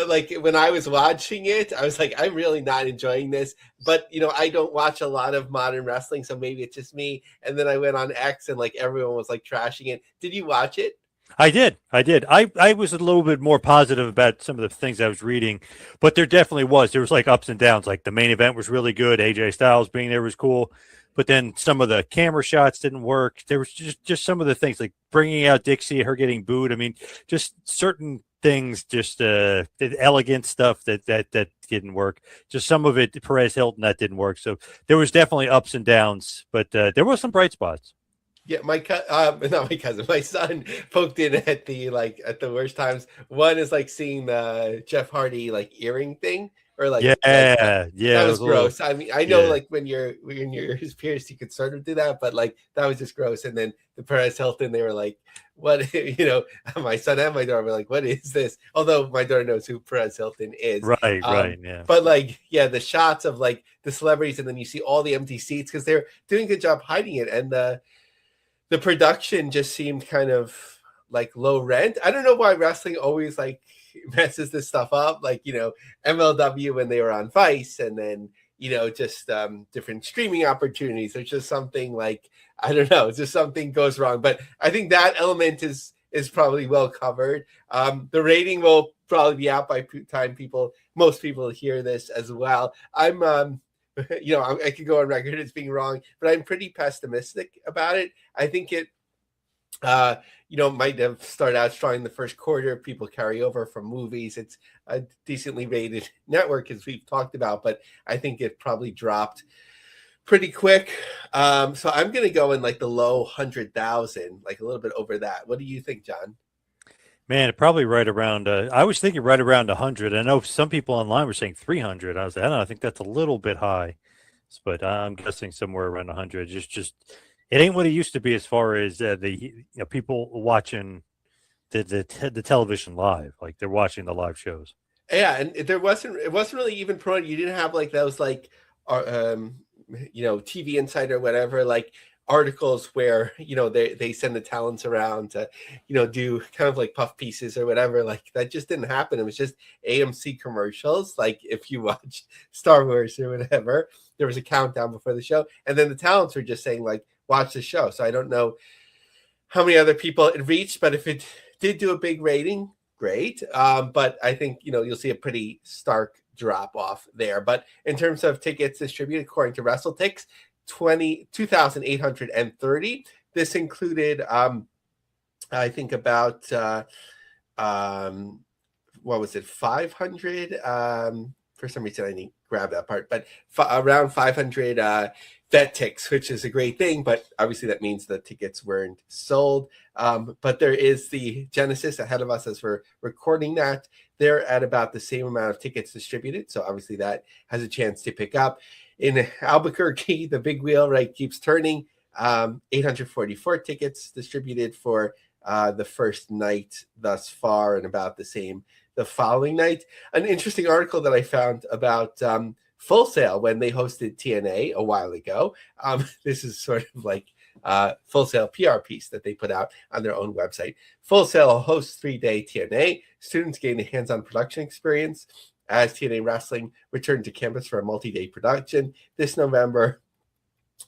Like when I was watching it, I was like, I'm really not enjoying this. But I don't watch a lot of modern wrestling, so maybe it's just me. And then I went on X and like everyone was like trashing it. Did you watch it? I did. I was a little bit more positive about some of the things I was reading, but there definitely was. There was like ups and downs. Like the main event was really good. AJ Styles being there was cool, but then some of the camera shots didn't work. There was just some of the things like bringing out Dixie, her getting booed. I mean, just certain things, just the elegant stuff that didn't work. Just some of it, Perez Hilton, that didn't work. So there was definitely ups and downs, but there was some bright spots. Yeah, not my cousin, my son poked in at the worst times. One is like seeing the Jeff Hardy like earring thing, or like that was gross. I mean, I know like when you're his peers, you could sort of do that, but like that was just gross. And then the Perez Hilton, they were like, "What?" My son and my daughter were like, "What is this?" Although my daughter knows who Perez Hilton is, right, yeah. But like, yeah, the shots of like the celebrities, and then you see all the empty seats because they're doing a good job hiding it, and the production just seemed kind of like low rent. I don't know why wrestling always like messes this stuff up. Like, MLW when they were on Vice, and then, just different streaming opportunities. There's just something like, I don't know, just something goes wrong. But I think that element is probably well covered. The rating will probably be out by time most people hear this as well. I'm I could go on record as being wrong, but I'm pretty pessimistic about it. I think it, might have started out strong in the first quarter. People carry over from movies. It's a decently rated network, as we've talked about, but I think it probably dropped pretty quick. So I'm going to go in like the low 100,000, like a little bit over that. What do you think, John? Man, probably right around. I was thinking right around 100. I know some people online were saying 300. I was like, I don't know. I think that's a little bit high, but I'm guessing somewhere around 100. Just it ain't what it used to be as far as people watching the television live. Like they're watching the live shows. Yeah, and it wasn't really even promoted. You didn't have like those like uh, um TV Insider or whatever, like articles where they send the talents around to do kind of like puff pieces or whatever. Like that just didn't happen. It was just AMC commercials. Like if you watched Star Wars or whatever, there was a countdown before the show, and then the talents were just saying like watch the show. So I don't know how many other people it reached, but if it did do a big rating, great. But I think you'll see a pretty stark drop off there. But in terms of tickets distributed, according to WrestleTix, 2,830. This included, I think about what was it, 500? For some reason, I didn't grab that part, but around 500 vet ticks, which is a great thing, but obviously that means the tickets weren't sold. But there is the Genesis ahead of us as we're recording that. They're at about the same amount of tickets distributed, so obviously that has a chance to pick up. In Albuquerque, the big wheel keeps turning. 844 tickets distributed for the first night thus far, and about the same the following night. An interesting article that I found about Full Sail when they hosted TNA a while ago. This is sort of like Full Sail PR piece that they put out on their own website. Full Sail hosts 3-day TNA. Students gain a hands-on production experience as TNA Wrestling returned to campus for a multi-day production this November.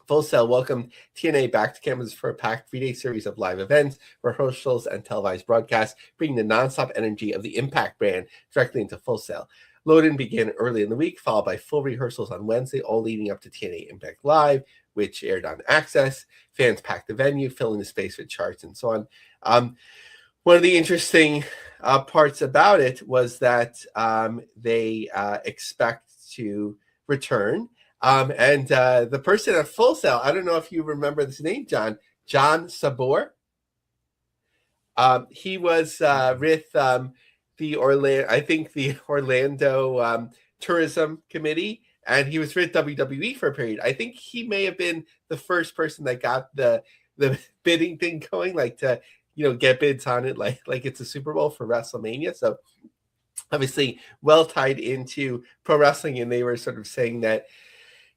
Full Sail welcomed TNA back to campus for a packed 3-day series of live events, rehearsals, and televised broadcasts, bringing the nonstop energy of the Impact brand directly into Full Sail. Load-in began early in the week, followed by full rehearsals on Wednesday, all leading up to TNA Impact Live, which aired on Access. Fans packed the venue, filling the space with charts and so on. One of the interesting parts about it was that they expect to return. And the person at Full Sail, I don't know if you remember this name, John Sabor. He was with the Orlando Tourism Committee, and he was with WWE for a period. I think he may have been the first person that got the bidding thing going, like to get bids on it, like it's a Super Bowl for WrestleMania. So obviously well tied into pro wrestling, and they were sort of saying that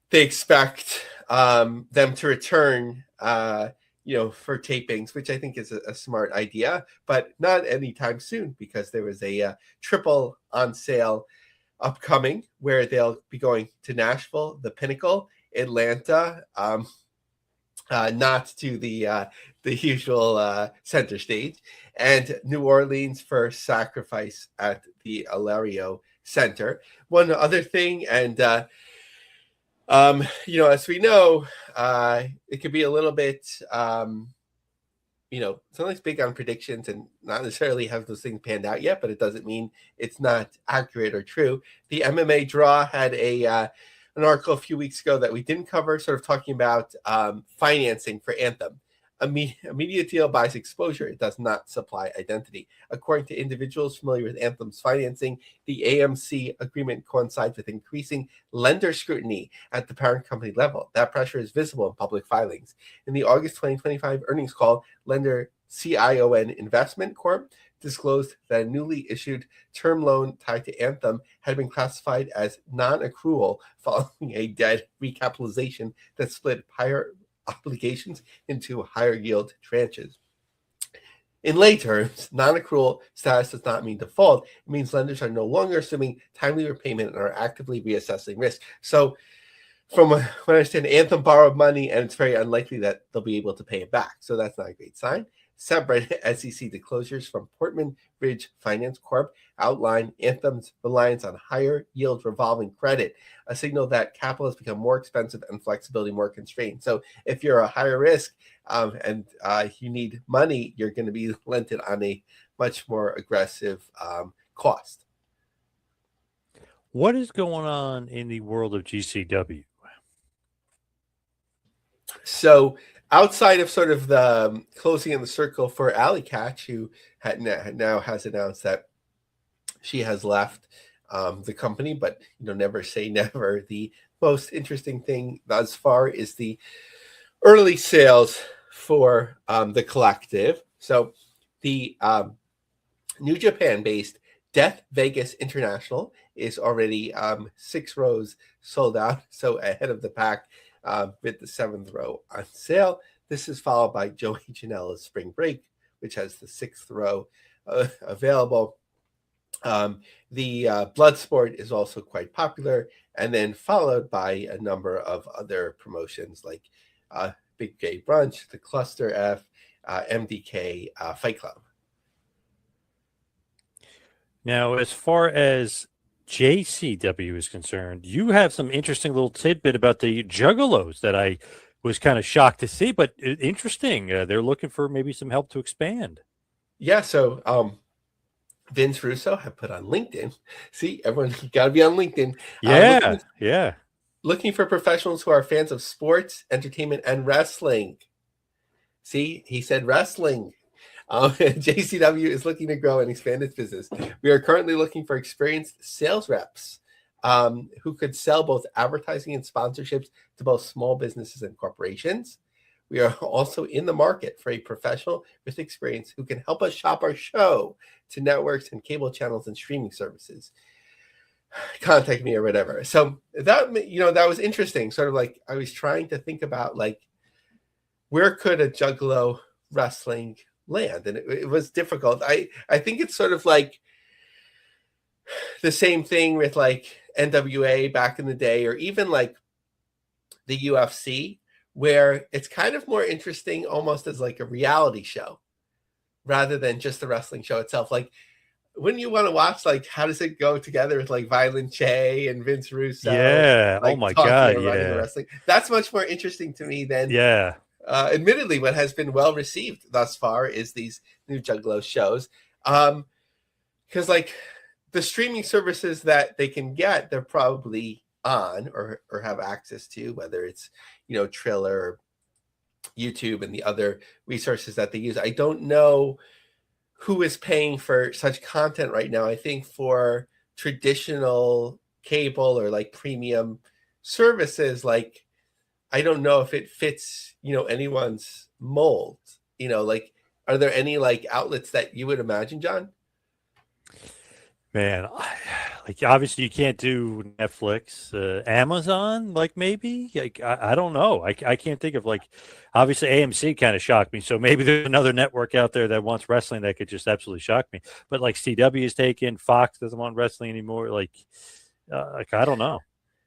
they expect them to return, for tapings, which I think is a smart idea, but not anytime soon, because there was a triple on sale upcoming where they'll be going to Nashville, the Pinnacle, Atlanta, not to the usual center stage, and New Orleans for Sacrifice at the Alario Center. One other thing, and as we know, it could be a little bit, sometimes big on predictions and not necessarily have those things panned out yet, but it doesn't mean it's not accurate or true. The MMA Draw had an article a few weeks ago that we didn't cover, sort of talking about financing for Anthem. A media deal buys exposure. It does not supply identity. According to individuals familiar with Anthem's financing, the AMC agreement coincides with increasing lender scrutiny at the parent company level. That pressure is visible in public filings. In the August 2025 earnings call, lender CION Investment Corp disclosed that a newly issued term loan tied to Anthem had been classified as non-accrual following a debt recapitalization that split higher obligations into higher yield tranches. In lay terms, non-accrual status does not mean default. It means lenders are no longer assuming timely repayment and are actively reassessing risk. So from what I understand, Anthem borrowed money, and it's very unlikely that they'll be able to pay it back. So that's not a great sign. Separate SEC disclosures from Portman Ridge Finance Corp outline Anthem's reliance on higher yield revolving credit, a signal that capital has become more expensive and flexibility more constrained. So if you're a higher risk and you need money, you're going to be lent it on a much more aggressive cost. What is going on in the world of GCW? So outside of sort of the closing in the circle for Alley Catch, who now has announced that she has left the company, but never say never. The most interesting thing thus far is the early sales for the collective. So the New Japan-based Death Vegas International is already 6 rows sold out, so ahead of the pack with the 7th row on sale. This is followed by Joey Janela's Spring Break, which has the 6th row available. The Bloodsport is also quite popular, and then followed by a number of other promotions like Big Gay Brunch, the Cluster F, MDK, Fight Club. Now, as far as JCW is concerned, you have some interesting little tidbit about the Juggalos that I was kind of shocked to see, but interesting. They're looking for maybe some help to expand. Yeah, so Vince Russo have put on LinkedIn. See, everyone got to be on LinkedIn. Yeah. Looking for professionals who are fans of sports, entertainment, and wrestling. See, he said wrestling. JCW is looking to grow and expand its business. We are currently looking for experienced sales reps who could sell both advertising and sponsorships to both small businesses and corporations. We are also in the market for a professional with experience who can help us shop our show to networks and cable channels and streaming services. Contact me or whatever. So that was interesting. Sort of like I was trying to think about like where could a Juggalo wrestling land, and it was difficult. I think it's sort of like the same thing with like NWA back in the day, or even like the UFC, where it's kind of more interesting almost as like a reality show rather than just the wrestling show itself. Like, wouldn't you want to watch like how does it go together with like Violent Che and Vince Russo? Yeah. Like, oh my God. Running the wrestling. That's much more interesting to me than admittedly, what has been well received thus far is these new Juggalo shows. Because like the streaming services that they can get, they're probably on or have access to, whether it's Triller or YouTube and the other resources that they use. I don't know who is paying for such content right now. I think for traditional cable or like premium services, like I don't know if it fits, anyone's mold. Like, are there any like outlets that you would imagine, John? Man, like obviously you can't do Netflix, Amazon, like maybe. Like I don't know. I can't think of like. Obviously, AMC kind of shocked me. So maybe there's another network out there that wants wrestling that could just absolutely shock me. But like CW is taken, Fox doesn't want wrestling anymore. Like I don't know.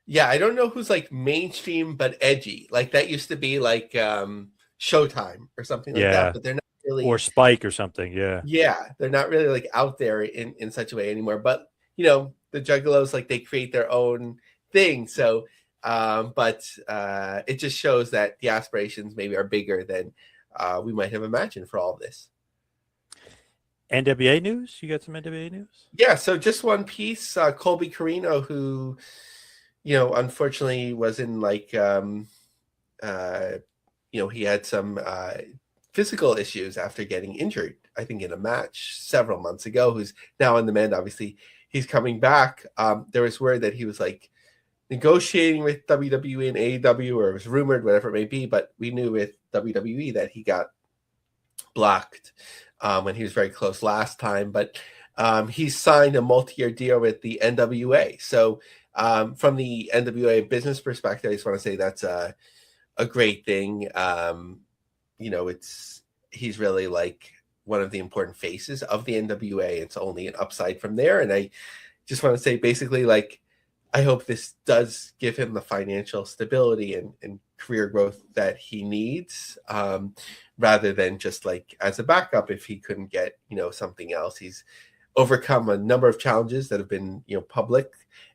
Yeah, I don't know who's like mainstream but edgy. Like that used to be like Showtime or something like that, but they're not really, or Spike or something. Yeah, they're not really like out there in such a way anymore. But the Juggalos, like they create their own thing. So, but it just shows that the aspirations maybe are bigger than we might have imagined for all of this. NWA news? You got some NWA news? Yeah, so just one piece. Colby Carino, who unfortunately was in like he had some physical issues after getting injured, I think in a match several months ago, who's now on the mend. Obviously he's coming back. There was word that he was like negotiating with WWE and AEW, or it was rumored, whatever it may be, but we knew with WWE that he got blocked when he was very close last time. But he signed a multi-year deal with the NWA. So from the NWA business perspective, I just want to say that's a great thing. He's really like one of the important faces of the NWA. It's only an upside from there. And I just want to say basically, like, I hope this does give him the financial stability and career growth that he needs, rather than just like as a backup if he couldn't get, something else. He's overcome a number of challenges that have been, public.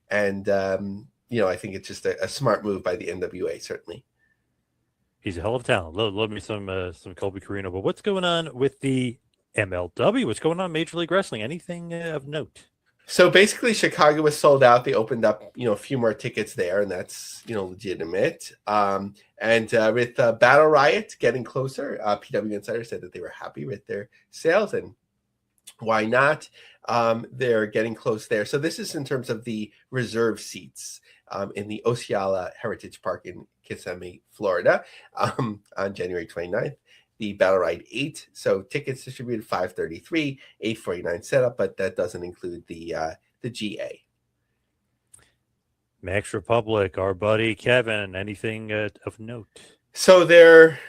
And, I think it's just a smart move by the NWA, certainly. He's a hell of a talent. Love me some Colby Carino. But what's going on with the MLW? What's going on in Major League Wrestling? Anything of note? So basically, Chicago was sold out. They opened up, a few more tickets there, and that's, legitimate. And with Battle Riot getting closer, PW Insider said that they were happy with their sales, and why not? They're getting close there. So this is in terms of the reserve seats in the Osceola Heritage Park in Kissimmee, Florida, on January 29th. The Battle Ride 8. So tickets distributed 533, 849 setup, but that doesn't include the GA. Max Republic, our buddy Kevin, anything of note? So they're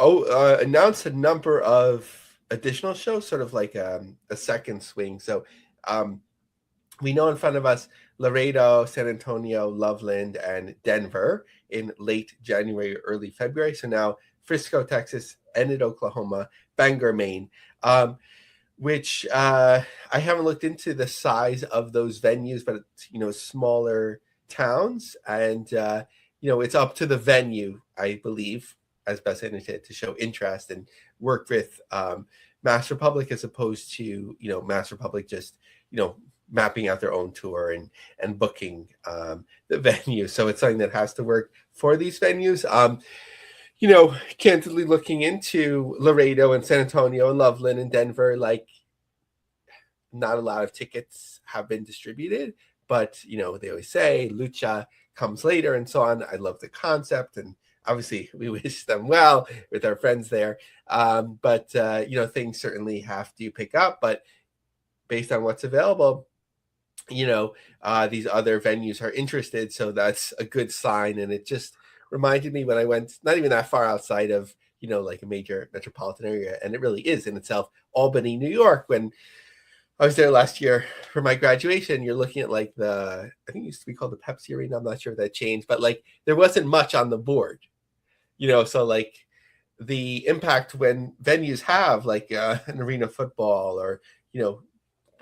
announced a number of additional shows, sort of like a second swing. So we know in front of us Laredo, San Antonio, Loveland, and Denver in late January, early February. So now Frisco, Texas, Enid, Oklahoma, Bangor, Maine, which I haven't looked into the size of those venues, but it's, smaller towns. And, it's up to the venue, I believe, as best I understand, to show interest and work with Mass Republic as opposed to, Mass Republic just, mapping out their own tour and booking the venue. So it's something that has to work for these venues. Candidly looking into Laredo and San Antonio and Loveland and Denver, like not a lot of tickets have been distributed, but they always say Lucha comes later and so on. I love the concept, and obviously we wish them well with our friends there. But things certainly have to pick up, but based on what's available, these other venues are interested. So that's a good sign. And it just reminded me when I went, not even that far outside of, like a major metropolitan area. And it really is in itself, Albany, New York. When I was there last year for my graduation, you're looking at like I think it used to be called the Pepsi Arena. I'm not sure if that changed, but like there wasn't much on the board, so like the impact when venues have like an arena football or,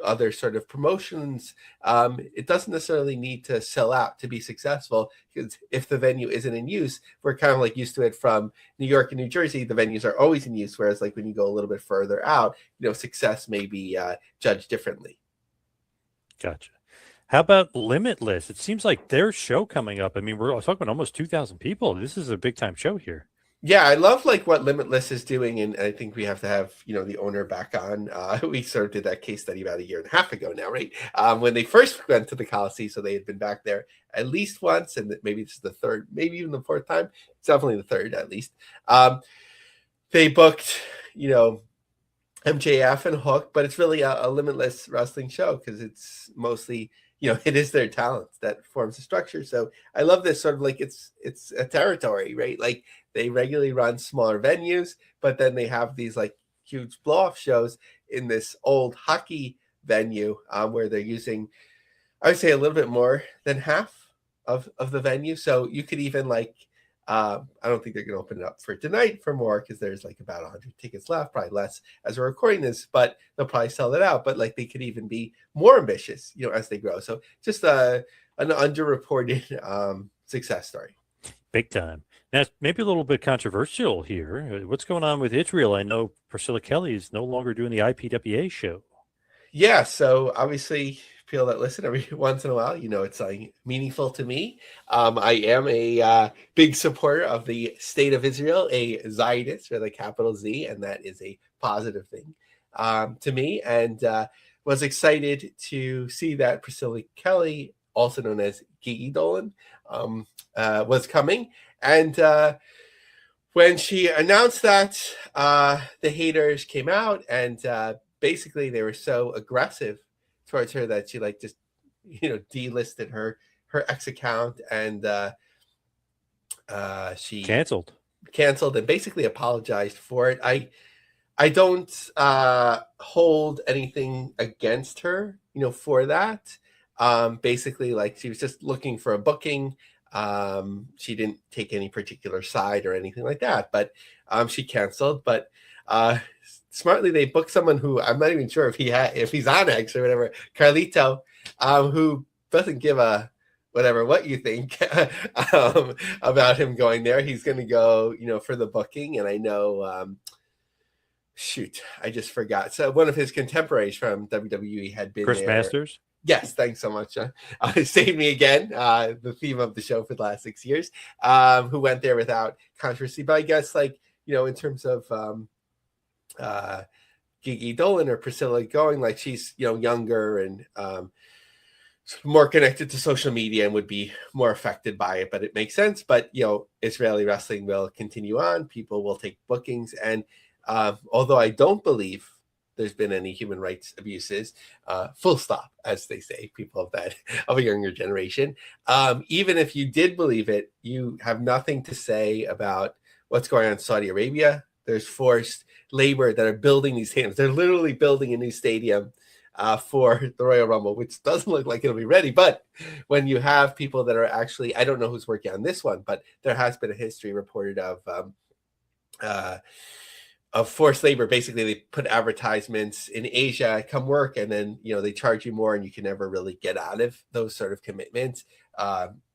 other sort of promotions, it doesn't necessarily need to sell out to be successful, because if the venue isn't in use, we're kind of like used to it from New York and New Jersey. The venues are always in use, whereas like when you go a little bit further out, success may be judged differently. Gotcha. How about Limitless? It seems like their show coming up. I mean, we're talking about almost 2,000 people. This is a big time show here. Yeah, I love like what Limitless is doing, and I think we have to have the owner back on. We sort of did that case study about 1.5 years ago now, right? When they first went to the Coliseum, so they had been back there at least once, and maybe this is the third, maybe even the fourth time. It's definitely the third at least. They booked, MJF and Hook, but it's really a Limitless wrestling show because it's mostly, it is their talent that forms the structure. So I love this sort of like it's a territory, right? Like they regularly run smaller venues, but then they have these like huge blow-off shows in this old hockey venue where they're using, I would say, a little bit more than half of the venue. So you could even like, I don't think they're going to open it up for tonight for more because there's like about 100 tickets left, probably less as we're recording this, but they'll probably sell it out. But like they could even be more ambitious, as they grow. So just an underreported success story. Big time. Now, it's maybe a little bit controversial here. What's going on with Israel? I know Priscilla Kelly is no longer doing the IPWA show. Yeah, so obviously people that listen every once in a while, it's like meaningful to me. I am a big supporter of the state of Israel, a Zionist with a capital Z, and that is a positive thing to me. And was excited to see that Priscilla Kelly, also known as Gigi Dolan, was coming. And when she announced that, the haters came out, and basically they were so aggressive towards her that she like just delisted her X account, and she canceled and basically apologized for it. I don't hold anything against her for that. Basically, like she was just looking for a booking. She didn't take any particular side or anything like that, but she canceled. But smartly, they booked someone who I'm not even sure if he's on X or whatever, Carlito, who doesn't give a whatever what you think about him going there. He's going to go, for the booking, and I know shoot, I just forgot. So one of his contemporaries from WWE had been Chris there. Masters. Yes, thanks so much. Saved me again, the theme of the show for the last 6 years, who went there without controversy. But I guess, like, in terms of Gigi Dolan or Priscilla going, like, she's, younger and more connected to social media and would be more affected by it. But it makes sense. But, Israeli wrestling will continue on. People will take bookings. And although I don't believe there's been any human rights abuses, full stop, as they say, people of a younger generation. Even if you did believe it, you have nothing to say about what's going on in Saudi Arabia. There's forced labor that are building these stadiums. They're literally building a new stadium for the Royal Rumble, which doesn't look like it'll be ready. But when you have people that are actually, I don't know who's working on this one, but there has been a history reported of forced labor. Basically, they put advertisements in Asia, come work, and then they charge you more, and you can never really get out of those sort of commitments.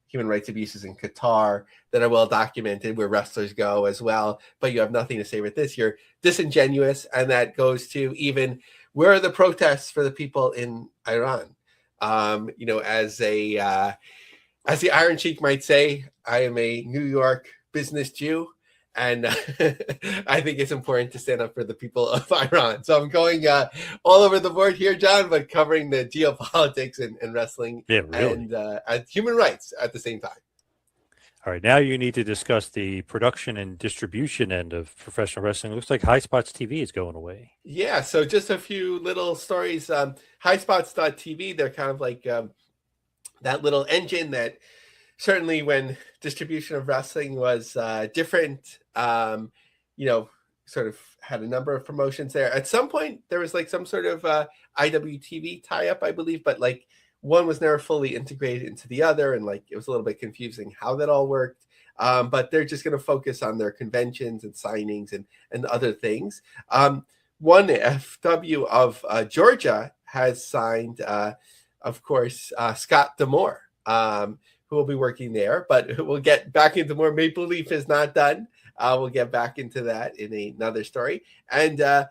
Human rights abuses in Qatar that are well documented, where wrestlers go as well, but you have nothing to say with this. You're disingenuous, and that goes to even where are the protests for the people in Iran? As the Iron Sheik might say, I am a New York business Jew. And I think it's important to stand up for the people of Iran. So I'm going all over the board here, John, but covering the geopolitics and wrestling and human rights at the same time. All right, now you need to discuss the production and distribution end of professional wrestling. It looks like High Spots TV is going away. Yeah, so just a few little stories. Highspots.tv, they're kind of like that little engine that certainly when distribution of wrestling was different, sort of had a number of promotions there. At some point, there was like some sort of IWTV tie-up, I believe, but like one was never fully integrated into the other, and like it was a little bit confusing how that all worked. But they're just going to focus on their conventions and signings and other things. One FW of Georgia has signed, of course, Scott D'Amore, who will be working there, but we'll get back into more. Maple Leaf is not done. We'll get back into that in another story. And the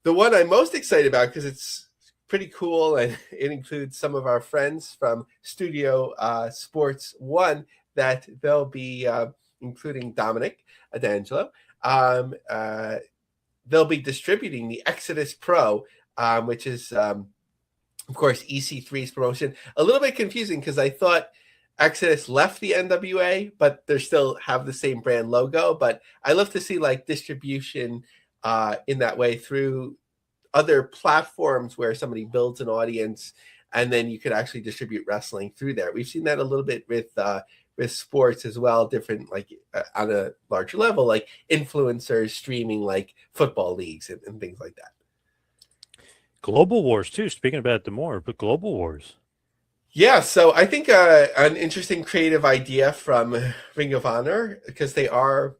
one I'm most excited about, because it's pretty cool, and it includes some of our friends from Studio Sports One, that they'll be including Dominic D'Angelo. They'll be distributing the Exodus Pro, which is, of course, EC3's promotion. A little bit confusing because I thought Exodus left the NWA, but they still have the same brand logo. But I love to see like distribution in that way through other platforms where somebody builds an audience and then you could actually distribute wrestling through there. We've seen that a little bit with sports as well, different, like on a larger level, like influencers streaming like football leagues and things like that. Global Wars too. Speaking about D'Amore, but Global Wars. Yeah, so I think an interesting creative idea from Ring of Honor, because they are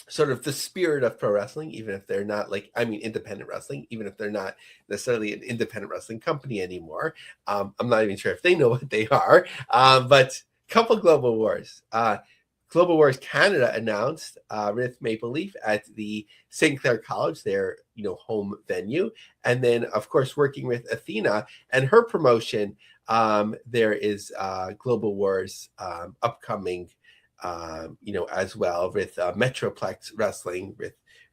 sort of the spirit of pro wrestling, even if they're not independent wrestling, even if they're not necessarily an independent wrestling company anymore. I'm not even sure if they know what they are, but couple Global Wars. Global Wars Canada announced with Maple Leaf at the St. Clair College, their home venue, and then of course working with Athena and her promotion. There is Global Wars upcoming, as well with Metroplex Wrestling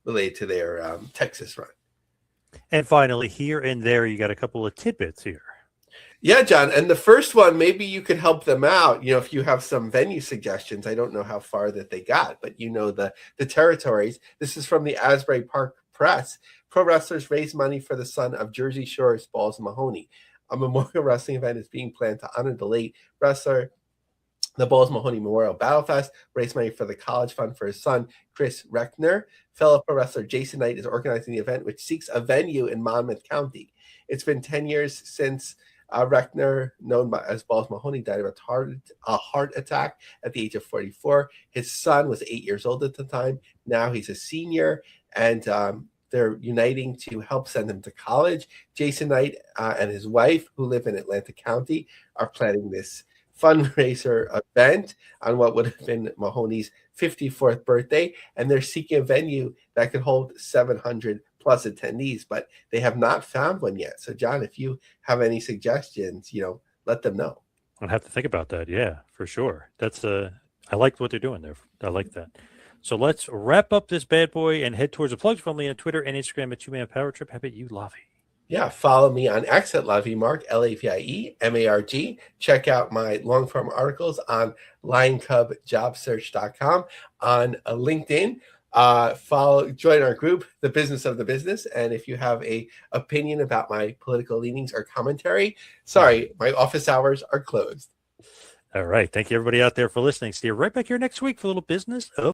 related to their Texas run. And finally, here and there, you got a couple of tidbits here. Yeah, John. And the first one, maybe you could help them out. If you have some venue suggestions. I don't know how far that they got, but the territories. This is from the Asbury Park Press. Pro wrestlers raise money for the son of Jersey Shore's Balls Mahoney. A memorial wrestling event is being planned to honor the late wrestler. The Balls Mahoney Memorial Battle Fest raised money for the college fund for his son, Chris Reckner. Fellow pro wrestler Jason Knight is organizing the event, which seeks a venue in Monmouth County. It's been 10 years since Reckner, known as Balls Mahoney, died of a heart attack at the age of 44. His son was 8 years old at the time. Now he's a senior, and they're uniting to help send him to college. Jason Knight and his wife, who live in Atlantic County, are planning this fundraiser event on what would have been Mahoney's 54th birthday, and they're seeking a venue that could hold 700 plus attendees, but they have not found one yet. So, John, if you have any suggestions, let them know. I'll have to think about that. Yeah, for sure. That's I like what they're doing there. I like that. So let's wrap up this bad boy and head towards the plugs. From me on Twitter and Instagram at 2Man Power Trip. How about you, Lavie? Yeah, follow me on X at Lavie Marg, LAVIE-MARG. Check out my long form articles on LionCubJobSearch.com, on LinkedIn. Join our group, The Business of the Business. And if you have a opinion about my political leanings or commentary, sorry, my office hours are closed. All right. Thank you, everybody out there, for listening. See you right back here next week for a little business of